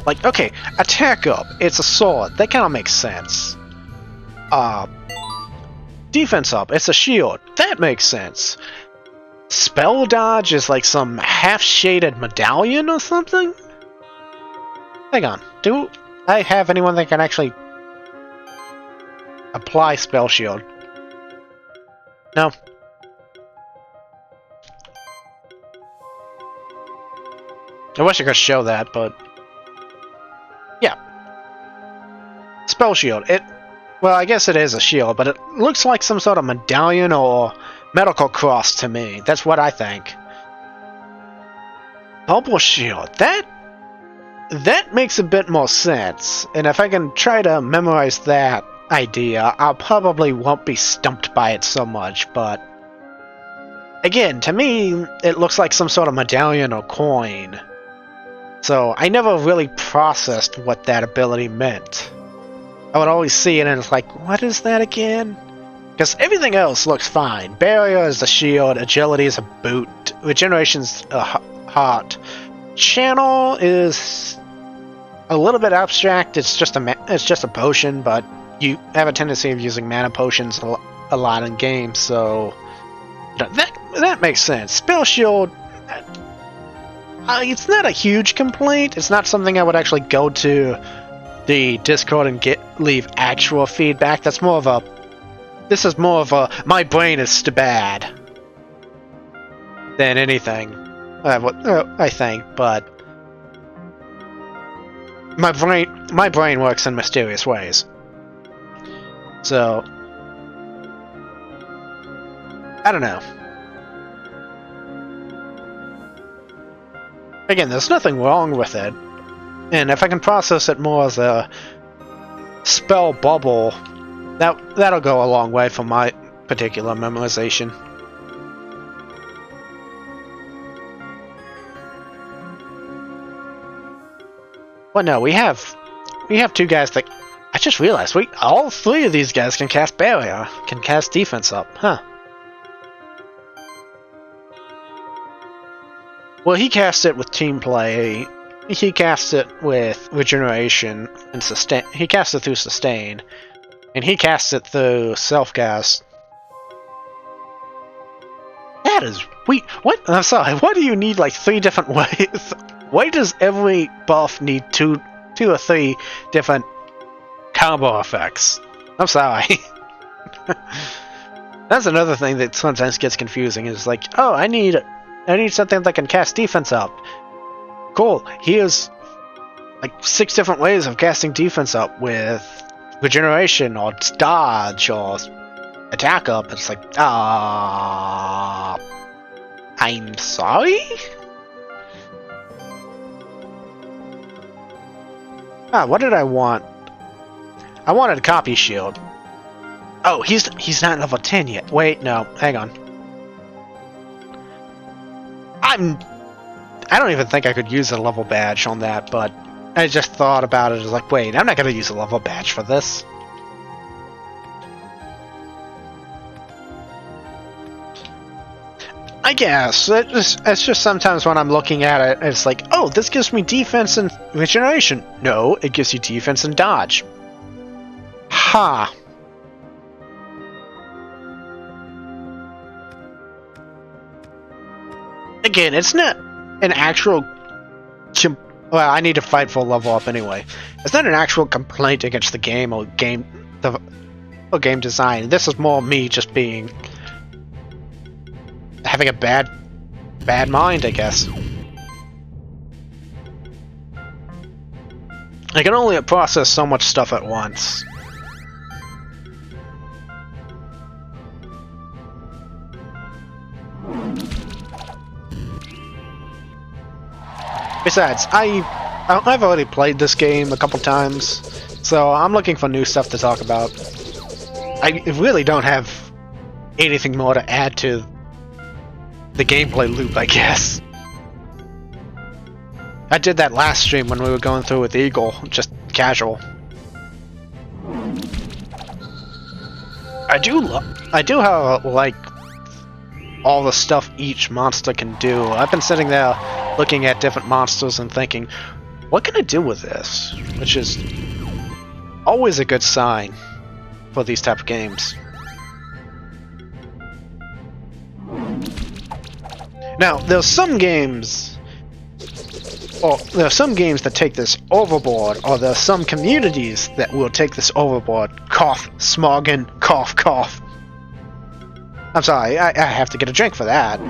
Like, okay, attack up, it's a sword, that kind of makes sense. Defense up, it's a shield, that makes sense. Spell dodge is like some half-shaded medallion or something? Hang on, do I have anyone that can actually apply Spell Shield? No. I wish I could show that, but yeah. Spell Shield. Well, I guess it is a shield, but it looks like some sort of medallion or medical cross to me. That's what I think. Bubble Shield. That makes a bit more sense. And if I can try to memorize that idea, I probably won't be stumped by it so much, but again, to me, it looks like some sort of medallion or coin. So I never really processed what that ability meant. I would always see it and it's like, what is that again? Because everything else looks fine. Barrier is a shield, agility is a boot, regeneration's a heart. Channel is a little bit abstract. It's just a potion, but you have a tendency of using mana potions a lot in games, so that makes sense. Spell Shield, it's not a huge complaint. It's not something I would actually go to the Discord and leave actual feedback. This is more of a my brain is bad than anything. I think, but my brain works in mysterious ways. So, I don't know. Again, there's nothing wrong with it. And if I can process it more as a spell bubble, that'll go a long way for my particular memorization. Well, no, we have two guys that I just realized all three of these guys can cast barrier, can cast defense up, huh? Well, he casts it with team play. He casts it with regeneration and sustain. He casts it through sustain, and he casts it through self-cast. That is what? I'm sorry. Why do you need like 3 different ways? Why does every buff need two or 3 different combo effects? I'm sorry. That's another thing that sometimes gets confusing. Is like, oh, I need something that can cast defense up. Cool. Here's like 6 different ways of casting defense up with regeneration or dodge or attack up. It's like, I'm sorry? What did I want? I wanted a copy shield. Oh, he's not level 10 yet. Wait, no, hang on. I don't even think I could use a level badge on that, but I just thought about it as like, wait, I'm not gonna use a level badge for this. I guess it's just sometimes when I'm looking at it, it's like, oh, this gives me defense and regeneration. No, it gives you defense and dodge. Ha. Again, it's not an actual. Well, I need to fight for level up anyway. It's not an actual complaint against the game or game design. This is more me just having a bad mind, I guess. I can only process so much stuff at once. Besides, I've already played this game a couple times, so I'm looking for new stuff to talk about. I really don't have anything more to add to the gameplay loop, I guess. I did that last stream when we were going through with Eagle, just casual. I do like all the stuff each monster can do. I've been sitting there looking at different monsters and thinking, what can I do with this? Which is always a good sign for these type of games. Now, there's some games that take this overboard, or there's some communities that will take this overboard. Cough, Smoggin, cough, cough. I'm sorry, I have to get a drink for that.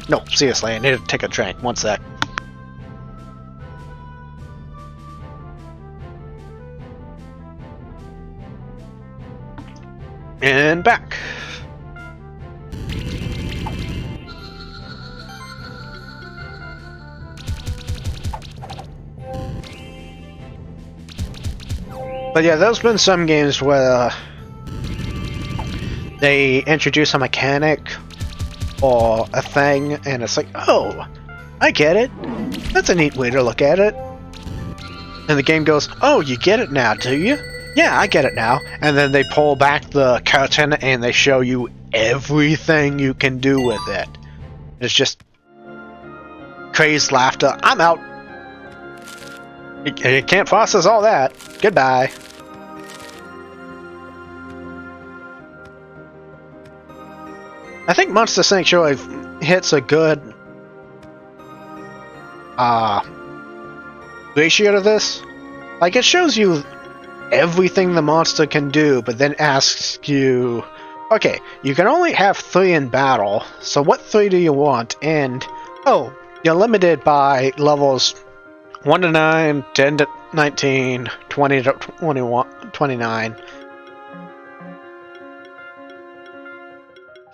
No, seriously, I need to take a drink. One sec. And back. But yeah, there's been some games where they introduce a mechanic or a thing, and it's like, oh, I get it. That's a neat way to look at it. And the game goes, oh, you get it now, do you? Yeah, I get it now. And then they pull back the curtain and they show you everything you can do with it. It's just crazed laughter. I'm out. You can't process all that. Goodbye. I think Monster Sanctuary hits a good ratio to this. Like, it shows you everything the monster can do, but then asks you, okay, you can only have 3 in battle, so what 3 do you want? And, oh, you're limited by levels 1 to 9, 10 to 19, 20 to 21, 29.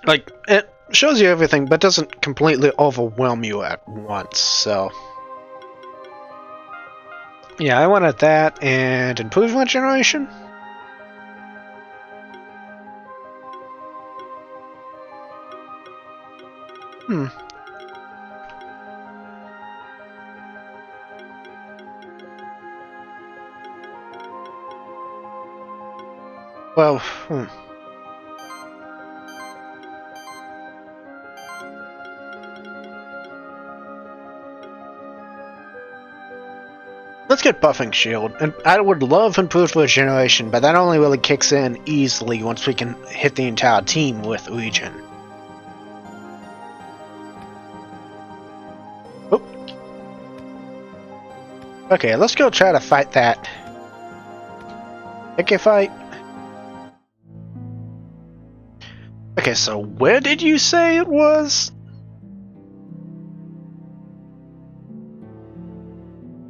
Like, it shows you everything, but doesn't completely overwhelm you at once, so. Yeah, I wanted that, and improvement generation? Well, let's get Buffing Shield. And I would love Improved Regeneration, but that only really kicks in easily once we can hit the entire team with Regen. Oh. Okay, let's go try to fight that. Okay, fight. Okay, so where did you say it was?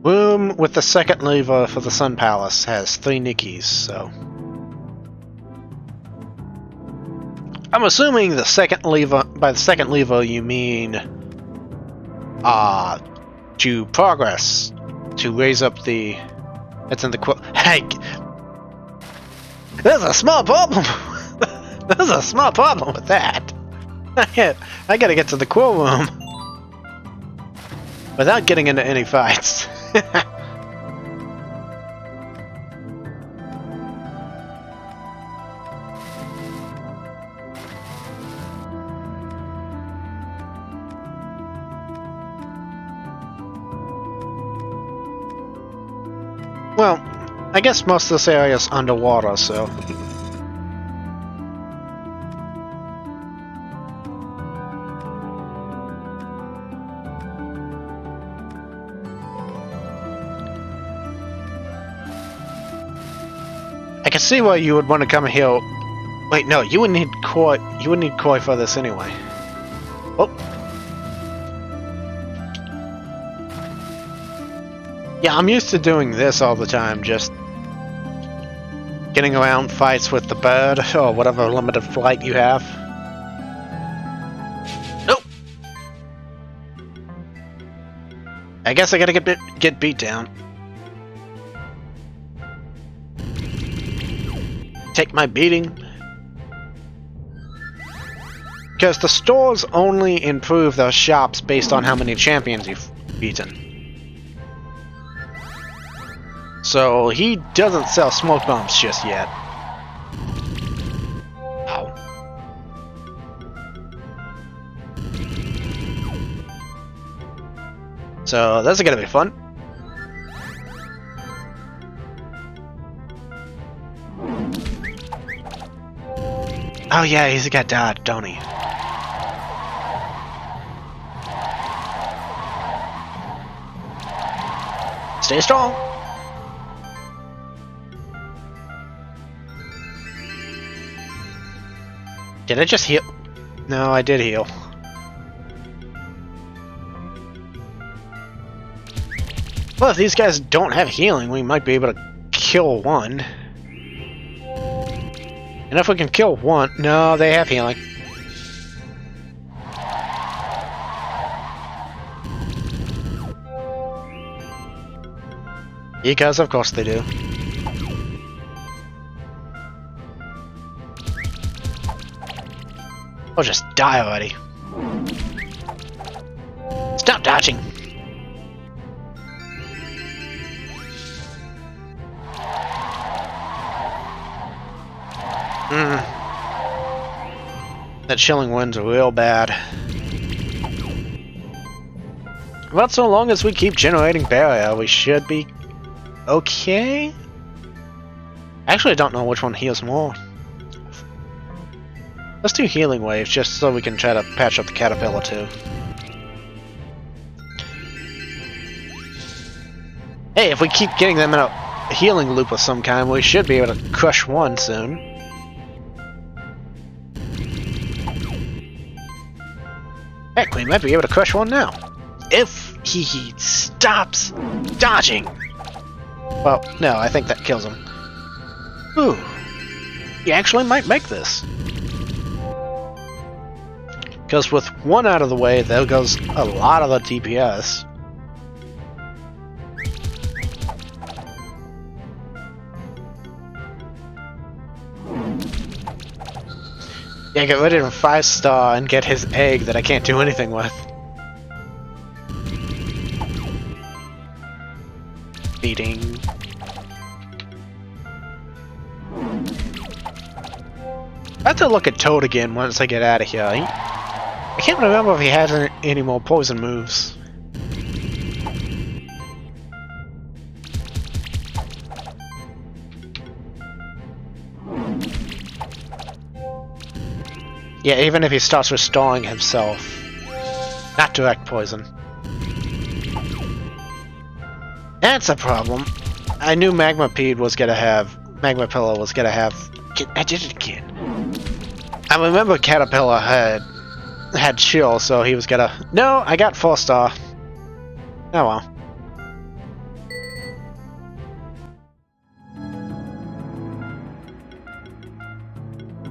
Room with the second lever for the Sun Palace has 3 Nikis, so... I'm assuming the second lever, by the second lever you mean... to progress. To raise up the... It's in the quote... Hey! There's a small problem! There's a small problem with that. I gotta get to the core room without getting into any fights. Well, I guess most of this area is underwater, so... I can see why you would want to come here. Wait, no, you would need koi. You would need koi for this anyway. Oh. Yeah, I'm used to doing this all the time, just getting around fights with the bird or whatever limited flight you have. Nope. I guess I gotta get beat down. Take my beating. Because the stores only improve their shops based on how many champions you've beaten. So he doesn't sell smoke bombs just yet. Ow. So that's gonna be fun. Oh yeah, he's got dodge, don't he? Stay strong. Did I just heal? No, I did heal. Well, if these guys don't have healing, we might be able to kill one. And if we can kill one... No, they have healing. Because of course they do. Oh, just die already. Stop dodging. That chilling wind's real bad. But so long as we keep generating barrier, we should be okay. Actually, I don't know which one heals more. Let's do healing waves just so we can try to patch up the caterpillar too. Hey, if we keep getting them in a healing loop of some kind, we should be able to crush one soon. Heck, we might be able to crush one now. If he stops dodging. Well, no, I think that kills him. Ooh. He actually might make this. Because with one out of the way, there goes a lot of the DPS. Yeah, get rid of a 5-star and get his egg that I can't do anything with. Beating. have to look at Toad again once I get out of here. I can't remember if he has any more poison moves. Yeah, even if he starts restoring himself. Not direct poison. That's a problem. I knew Magma Pillar was gonna have... I did it again. I remember Caterpillar had chill, so he was gonna... No, I got 4-star. Oh well.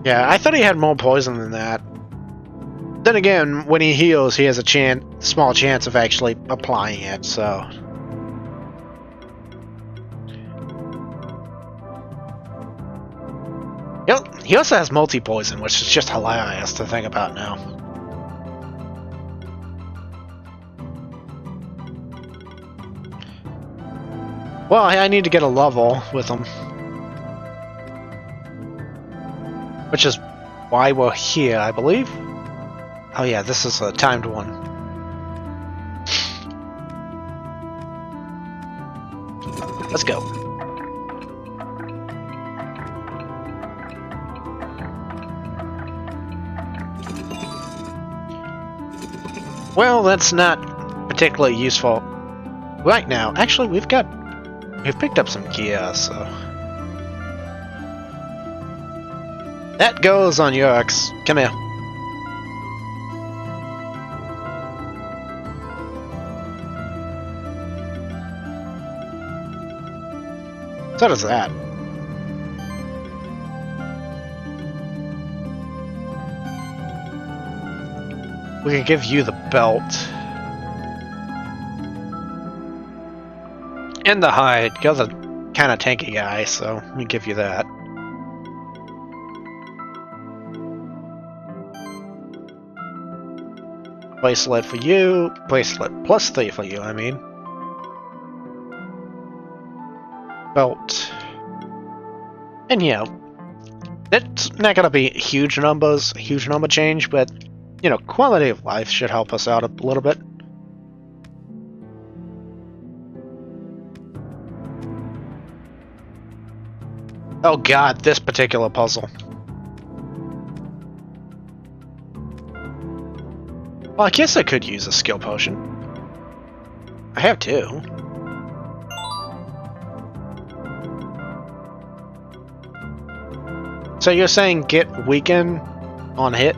Yeah, I thought he had more poison than that. Then again, when he heals, he has a small chance of actually applying it, so... He also has multi-poison, which is just hilarious to think about now. Well, I need to get a level with him. Which is why we're here, I believe. Oh yeah, this is a timed one. Let's go. Well, that's not particularly useful right now. Actually, we've picked up some gear, so... That goes on Yurks. Come here. So does that. We can give you the belt. And the hide. You're the kind of tanky guy, so we give you that. Bracelet for you. Bracelet plus 3 for you, I mean. Belt. And yeah, it's not gonna be huge number change, but you know, quality of life should help us out a little bit. Oh god, this particular puzzle. Well, I guess I could use a skill potion. I have 2. So you're saying get weaken on hit?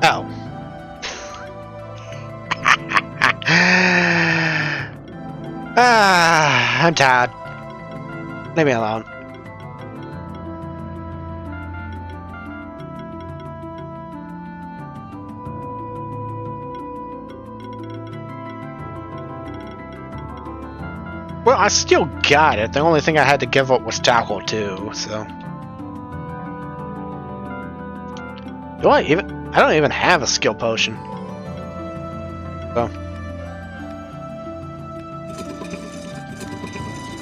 Oh. I'm tired. Leave me alone. Well, I still got it. The only thing I had to give up was tackle too, so... I don't even have a skill potion. So...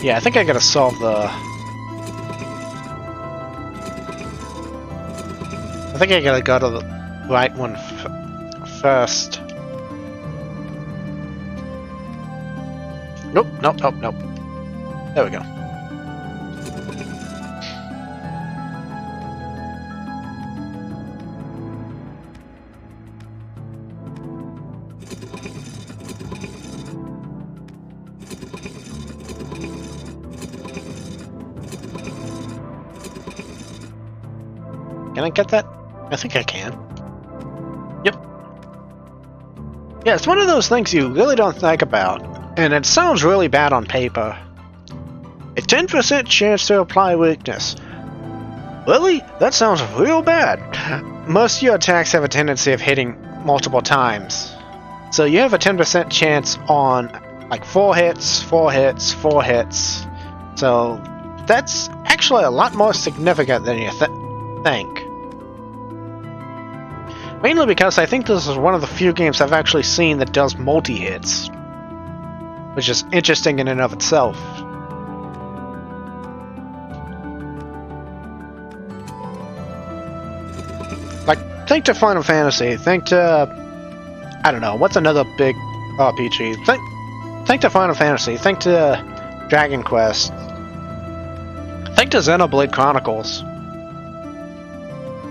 Yeah, I think I gotta solve the... I think I gotta go to the right one first. Nope, nope, nope, nope. There we go. Can I get that? I think I can. Yep. Yeah, it's one of those things you really don't think about. And it sounds really bad on paper. A 10% chance to apply weakness. Really? That sounds real bad. Most of your attacks have a tendency of hitting multiple times. So you have a 10% chance on like 4 hits, 4 hits, 4 hits. So that's actually a lot more significant than you think. Mainly because I think this is one of the few games I've actually seen that does multi-hits. Which is interesting in and of itself. think to Final Fantasy. Think to, I don't know, what's another big RPG? Think to Final Fantasy. Think to Dragon Quest. Think to Xenoblade Chronicles.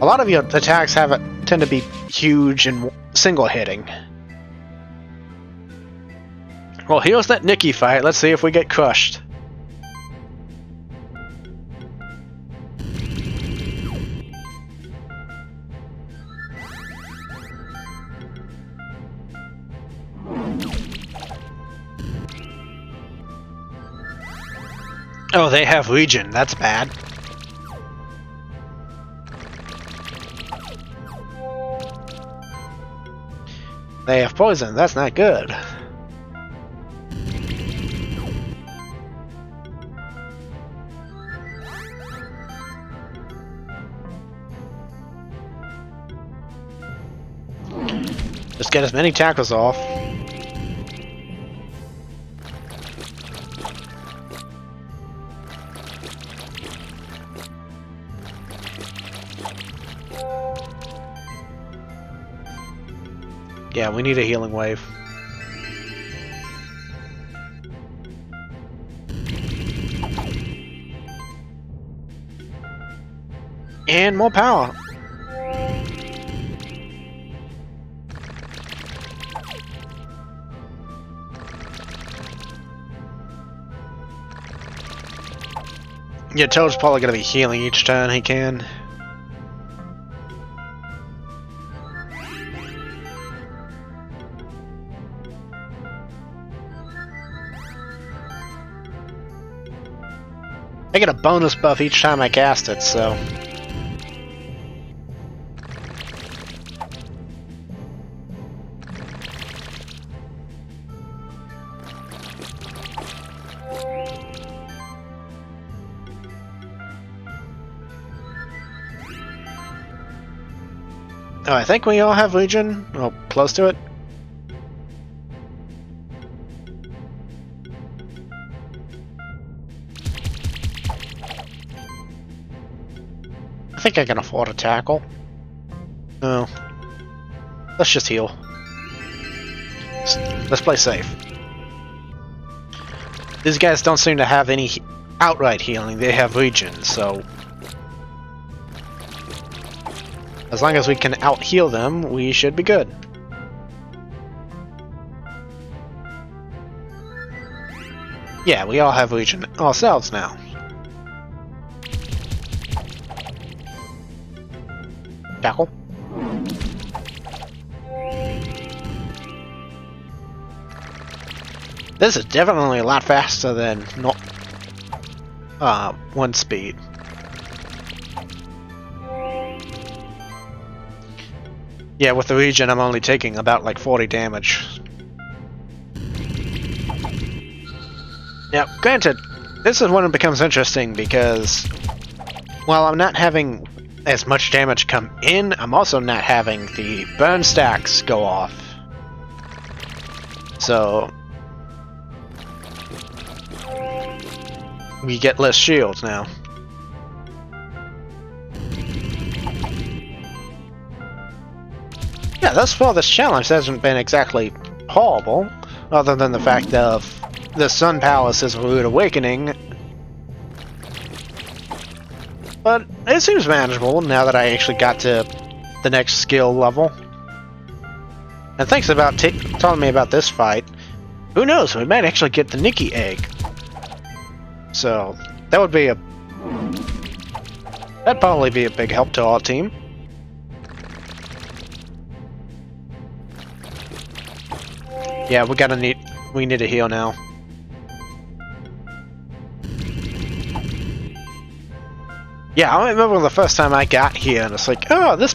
A lot of your attacks tend to be huge and single hitting. Well, here's that Nikki fight. Let's see if we get crushed. Oh, they have Legion. That's bad. They have poison. That's not good. Just get as many tackles off. Yeah, we need a healing wave. And more power. Yeah, Toad's probably gonna be healing each turn he can. I get a bonus buff each time I cast it, so... Oh, I think we all have Legion. Oh, close to it. I think I can afford a tackle. No. Let's just heal. Let's play safe. These guys don't seem to have any outright healing. They have Legion, so... As long as we can out-heal them, we should be good. Yeah, we all have Legion ourselves now. Tackle. This is definitely a lot faster than not 1 speed. Yeah, with the Legion, I'm only taking about like 40 damage. Now, granted, this is when it becomes interesting because while I'm not having as much damage come in, I'm also not having the burn stacks go off. So we get less shields now. Yeah, thus far this challenge hasn't been exactly horrible, other than the fact of the Sun Palace is a rude awakening. But it seems manageable now that I actually got to the next skill level. And thanks about telling me about this fight. Who knows, we might actually get the Nikki egg. So, that would be that'd probably be a big help to our team. Yeah, we need a heal now. Yeah, I remember the first time I got here, and it's like, oh, this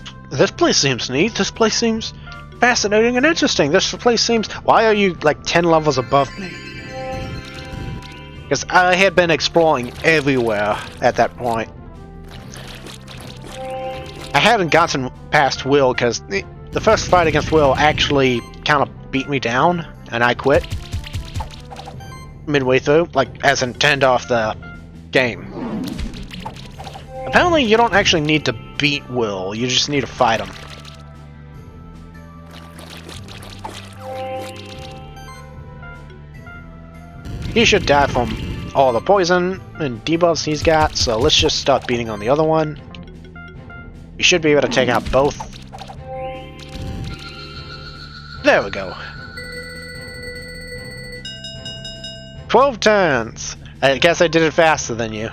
place seems neat. This place seems fascinating and interesting. This place seems... Why are you like 10 levels above me? Because I had been exploring everywhere at that point. I hadn't gotten past Will because the first fight against Will actually kind of beat me down, and I quit midway through, like as in turned off the game. Apparently you don't actually need to beat Will, you just need to fight him. He should die from all the poison and debuffs he's got, so let's just start beating on the other one. We should be able to take out both. There we go. 12 turns. I guess I did it faster than you.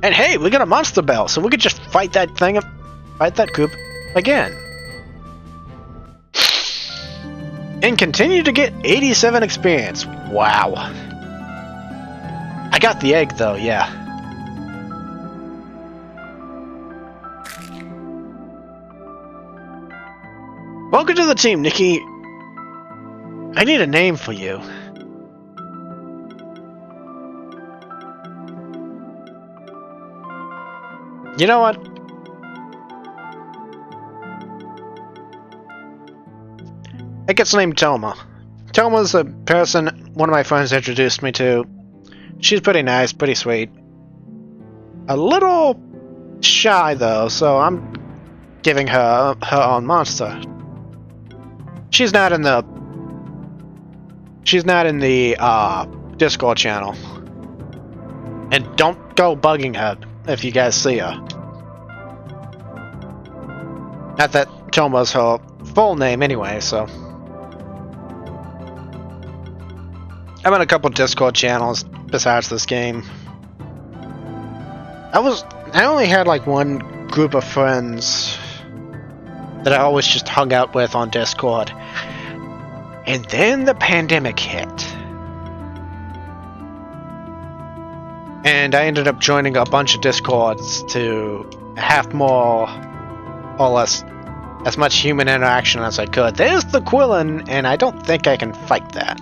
And hey, we got a monster bell, so we could just fight that thing, fight that group again. And continue to get 87 experience. Wow. I got the egg though, yeah. Welcome to the team, Nikki. I need a name for you. You know what? It gets named Toma. Toma's a person one of my friends introduced me to. She's pretty nice, pretty sweet. A little shy though, so I'm giving her her own monster. She's not in the Discord channel. And don't go bugging her if you guys see her. Not that Toma's her full name anyway, so. I'm in a couple Discord channels besides this game. I only had like one group of friends that I always just hung out with on Discord. And then the pandemic hit. And I ended up joining a bunch of Discords to have more or less as much human interaction as I could. There's the Quillen, and I don't think I can fight that.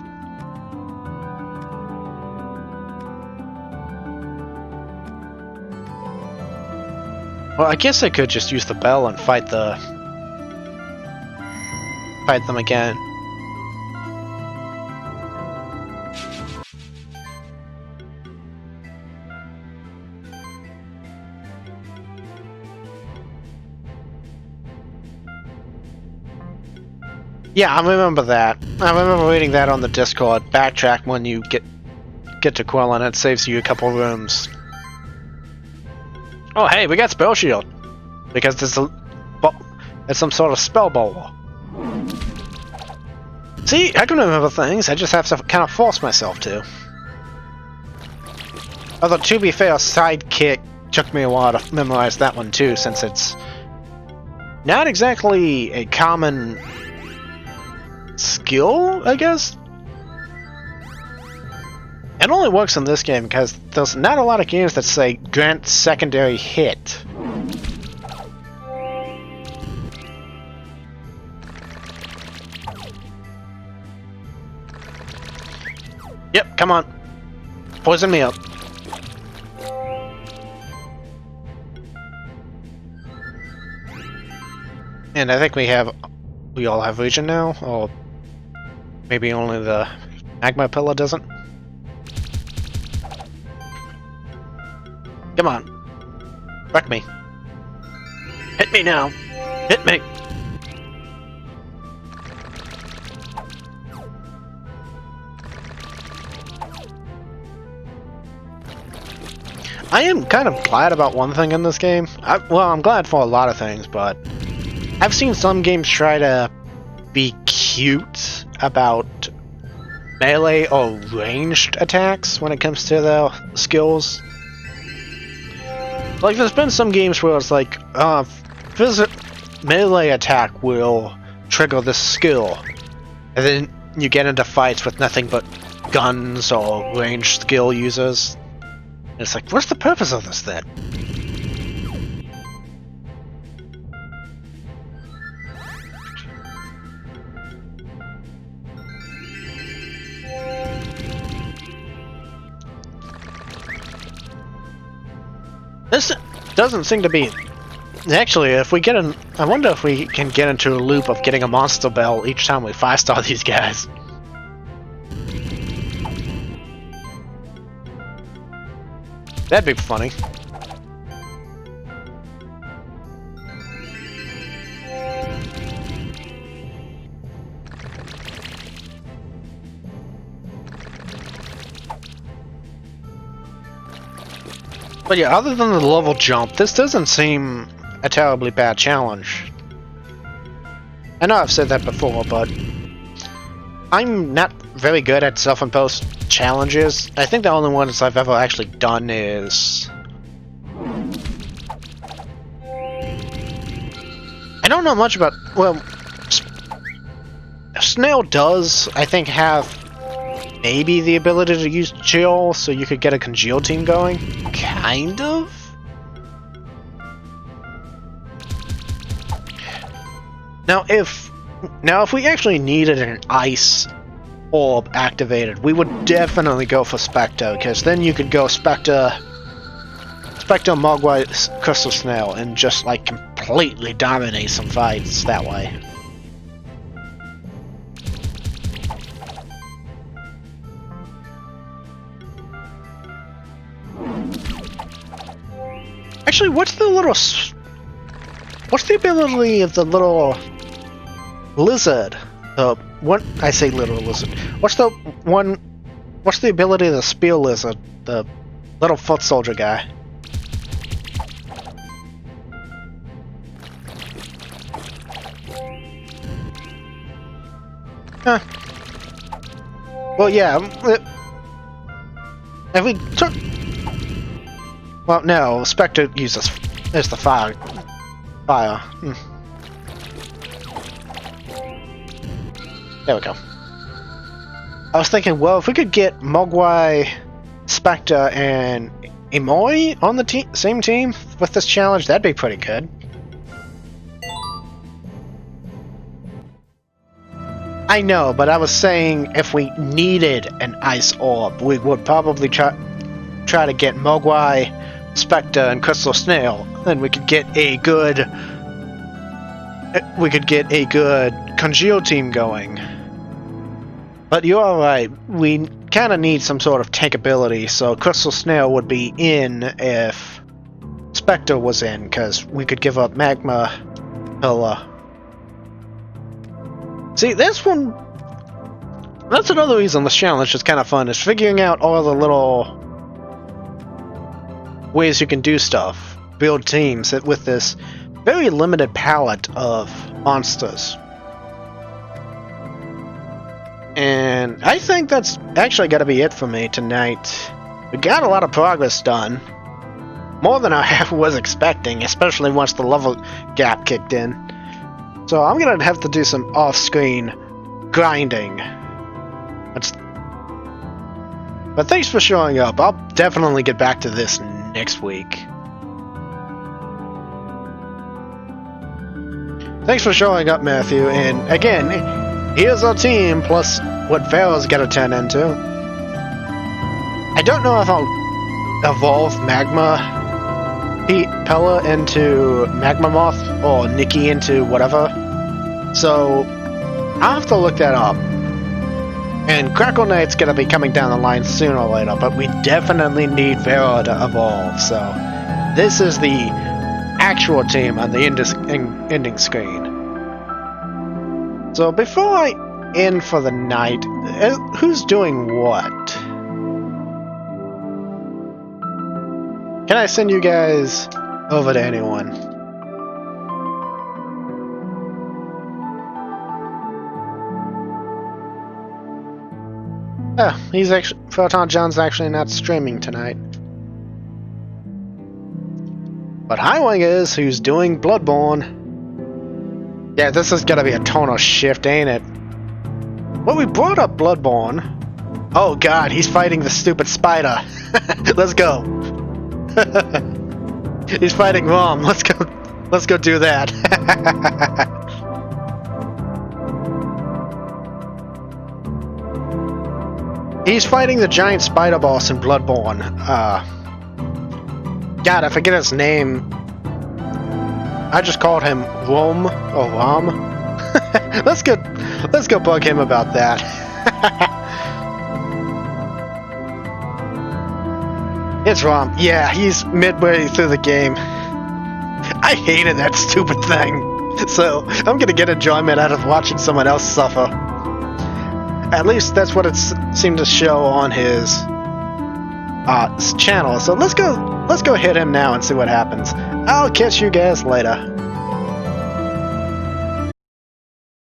Well, I guess I could just use the bell and fight them again. Yeah, I remember that. I remember reading that on the Discord. Backtrack when you get to Quillen, it saves you a couple rooms. Oh hey, we got Spell Shield! Because it's some sort of spell bowler. See, I can remember things, I just have to kind of force myself to. Although, to be fair, Sidekick took me a while to memorize that one too, since it's not exactly a common skill, I guess? It only works in this game because there's not a lot of games that say grant secondary hit. Yep, come on. Poison me up. And I think we all have Legion now, or maybe only the Magma Pillar doesn't. Come on. Wreck me. Hit me now. Hit me. I am kind of glad about one thing in this game. Well, I'm glad for a lot of things, but I've seen some games try to be cute about melee or ranged attacks when it comes to their skills. Like, there's been some games where it's like, melee attack will trigger this skill, and then you get into fights with nothing but guns or ranged skill users. And it's like, what's the purpose of this then? This doesn't seem to be... Actually, if we get I wonder if we can get into a loop of getting a monster bell each time we 5-star these guys. That'd be funny. But yeah, other than the level jump, this doesn't seem a terribly bad challenge. I know I've said that before, but I'm not very good at self-imposed challenges. I think the only ones I've ever actually done is... I don't know much about... Well, Snail does, I think, have maybe the ability to use Chill, so you could get a congeal team going. Kind of? Now if we actually needed an ice orb activated, we would definitely go for Spectre, because then you could go Spectre, Mogwai, Crystal Snail, and just like completely dominate some fights that way. Actually, what's the ability of the little lizard? What I say, little lizard. What's the ability of the spear lizard? The little foot soldier guy. Huh. Well, yeah. If we took... Well, no, Spectre uses is the fire. There we go. I was thinking, well, if we could get Mogwai, Spectre, and Imoy on the same team with this challenge, that'd be pretty good. I know, but I was saying if we needed an ice orb, we would probably try to get Mogwai, Spectre, and Crystal Snail. Then we could get a good congeal team going. But you're right, we kind of need some sort of tank ability, so Crystal Snail would be in if Spectre was in, because we could give up Magma Pillar. See, that's another reason this challenge is kind of fun, is figuring out all the little ways you can do stuff, build teams with this very limited palette of monsters. And I think that's actually got to be it for me tonight. We got a lot of progress done. More than I was expecting, especially once the level gap kicked in. So I'm going to have to do some off-screen grinding. But thanks for showing up. I'll definitely get back to this next week. Thanks for showing up, Matthew. And again, here's our team, plus what Vera's got to turn into. I don't know if I'll evolve Magma Pella into Magma Moth, or Nikki into whatever. So, I'll have to look that up. And Crackle Knight's gonna be coming down the line sooner or later, but we definitely need Vera to evolve, so... This is the actual team on the ending screen. So before I end for the night, who's doing what? Can I send you guys over to anyone? Oh, he's actually... Photon John's actually not streaming tonight. But Highwing is, who's doing Bloodborne. Yeah, this is gonna be a tonal shift, ain't it? Well, we brought up Bloodborne. Oh god, he's fighting the stupid spider. Let's go. He's fighting Rom. Let's go do that. He's fighting the giant spider boss in Bloodborne. God, I forget his name. I just called him Rom or Rom. Let's go bug him about that. It's Rom. Yeah, he's midway through the game. I hated that stupid thing. So, I'm gonna get enjoyment out of watching someone else suffer. At least that's what it seemed to show on his channel. So let's go hit him now and see what happens. I'll catch you guys later.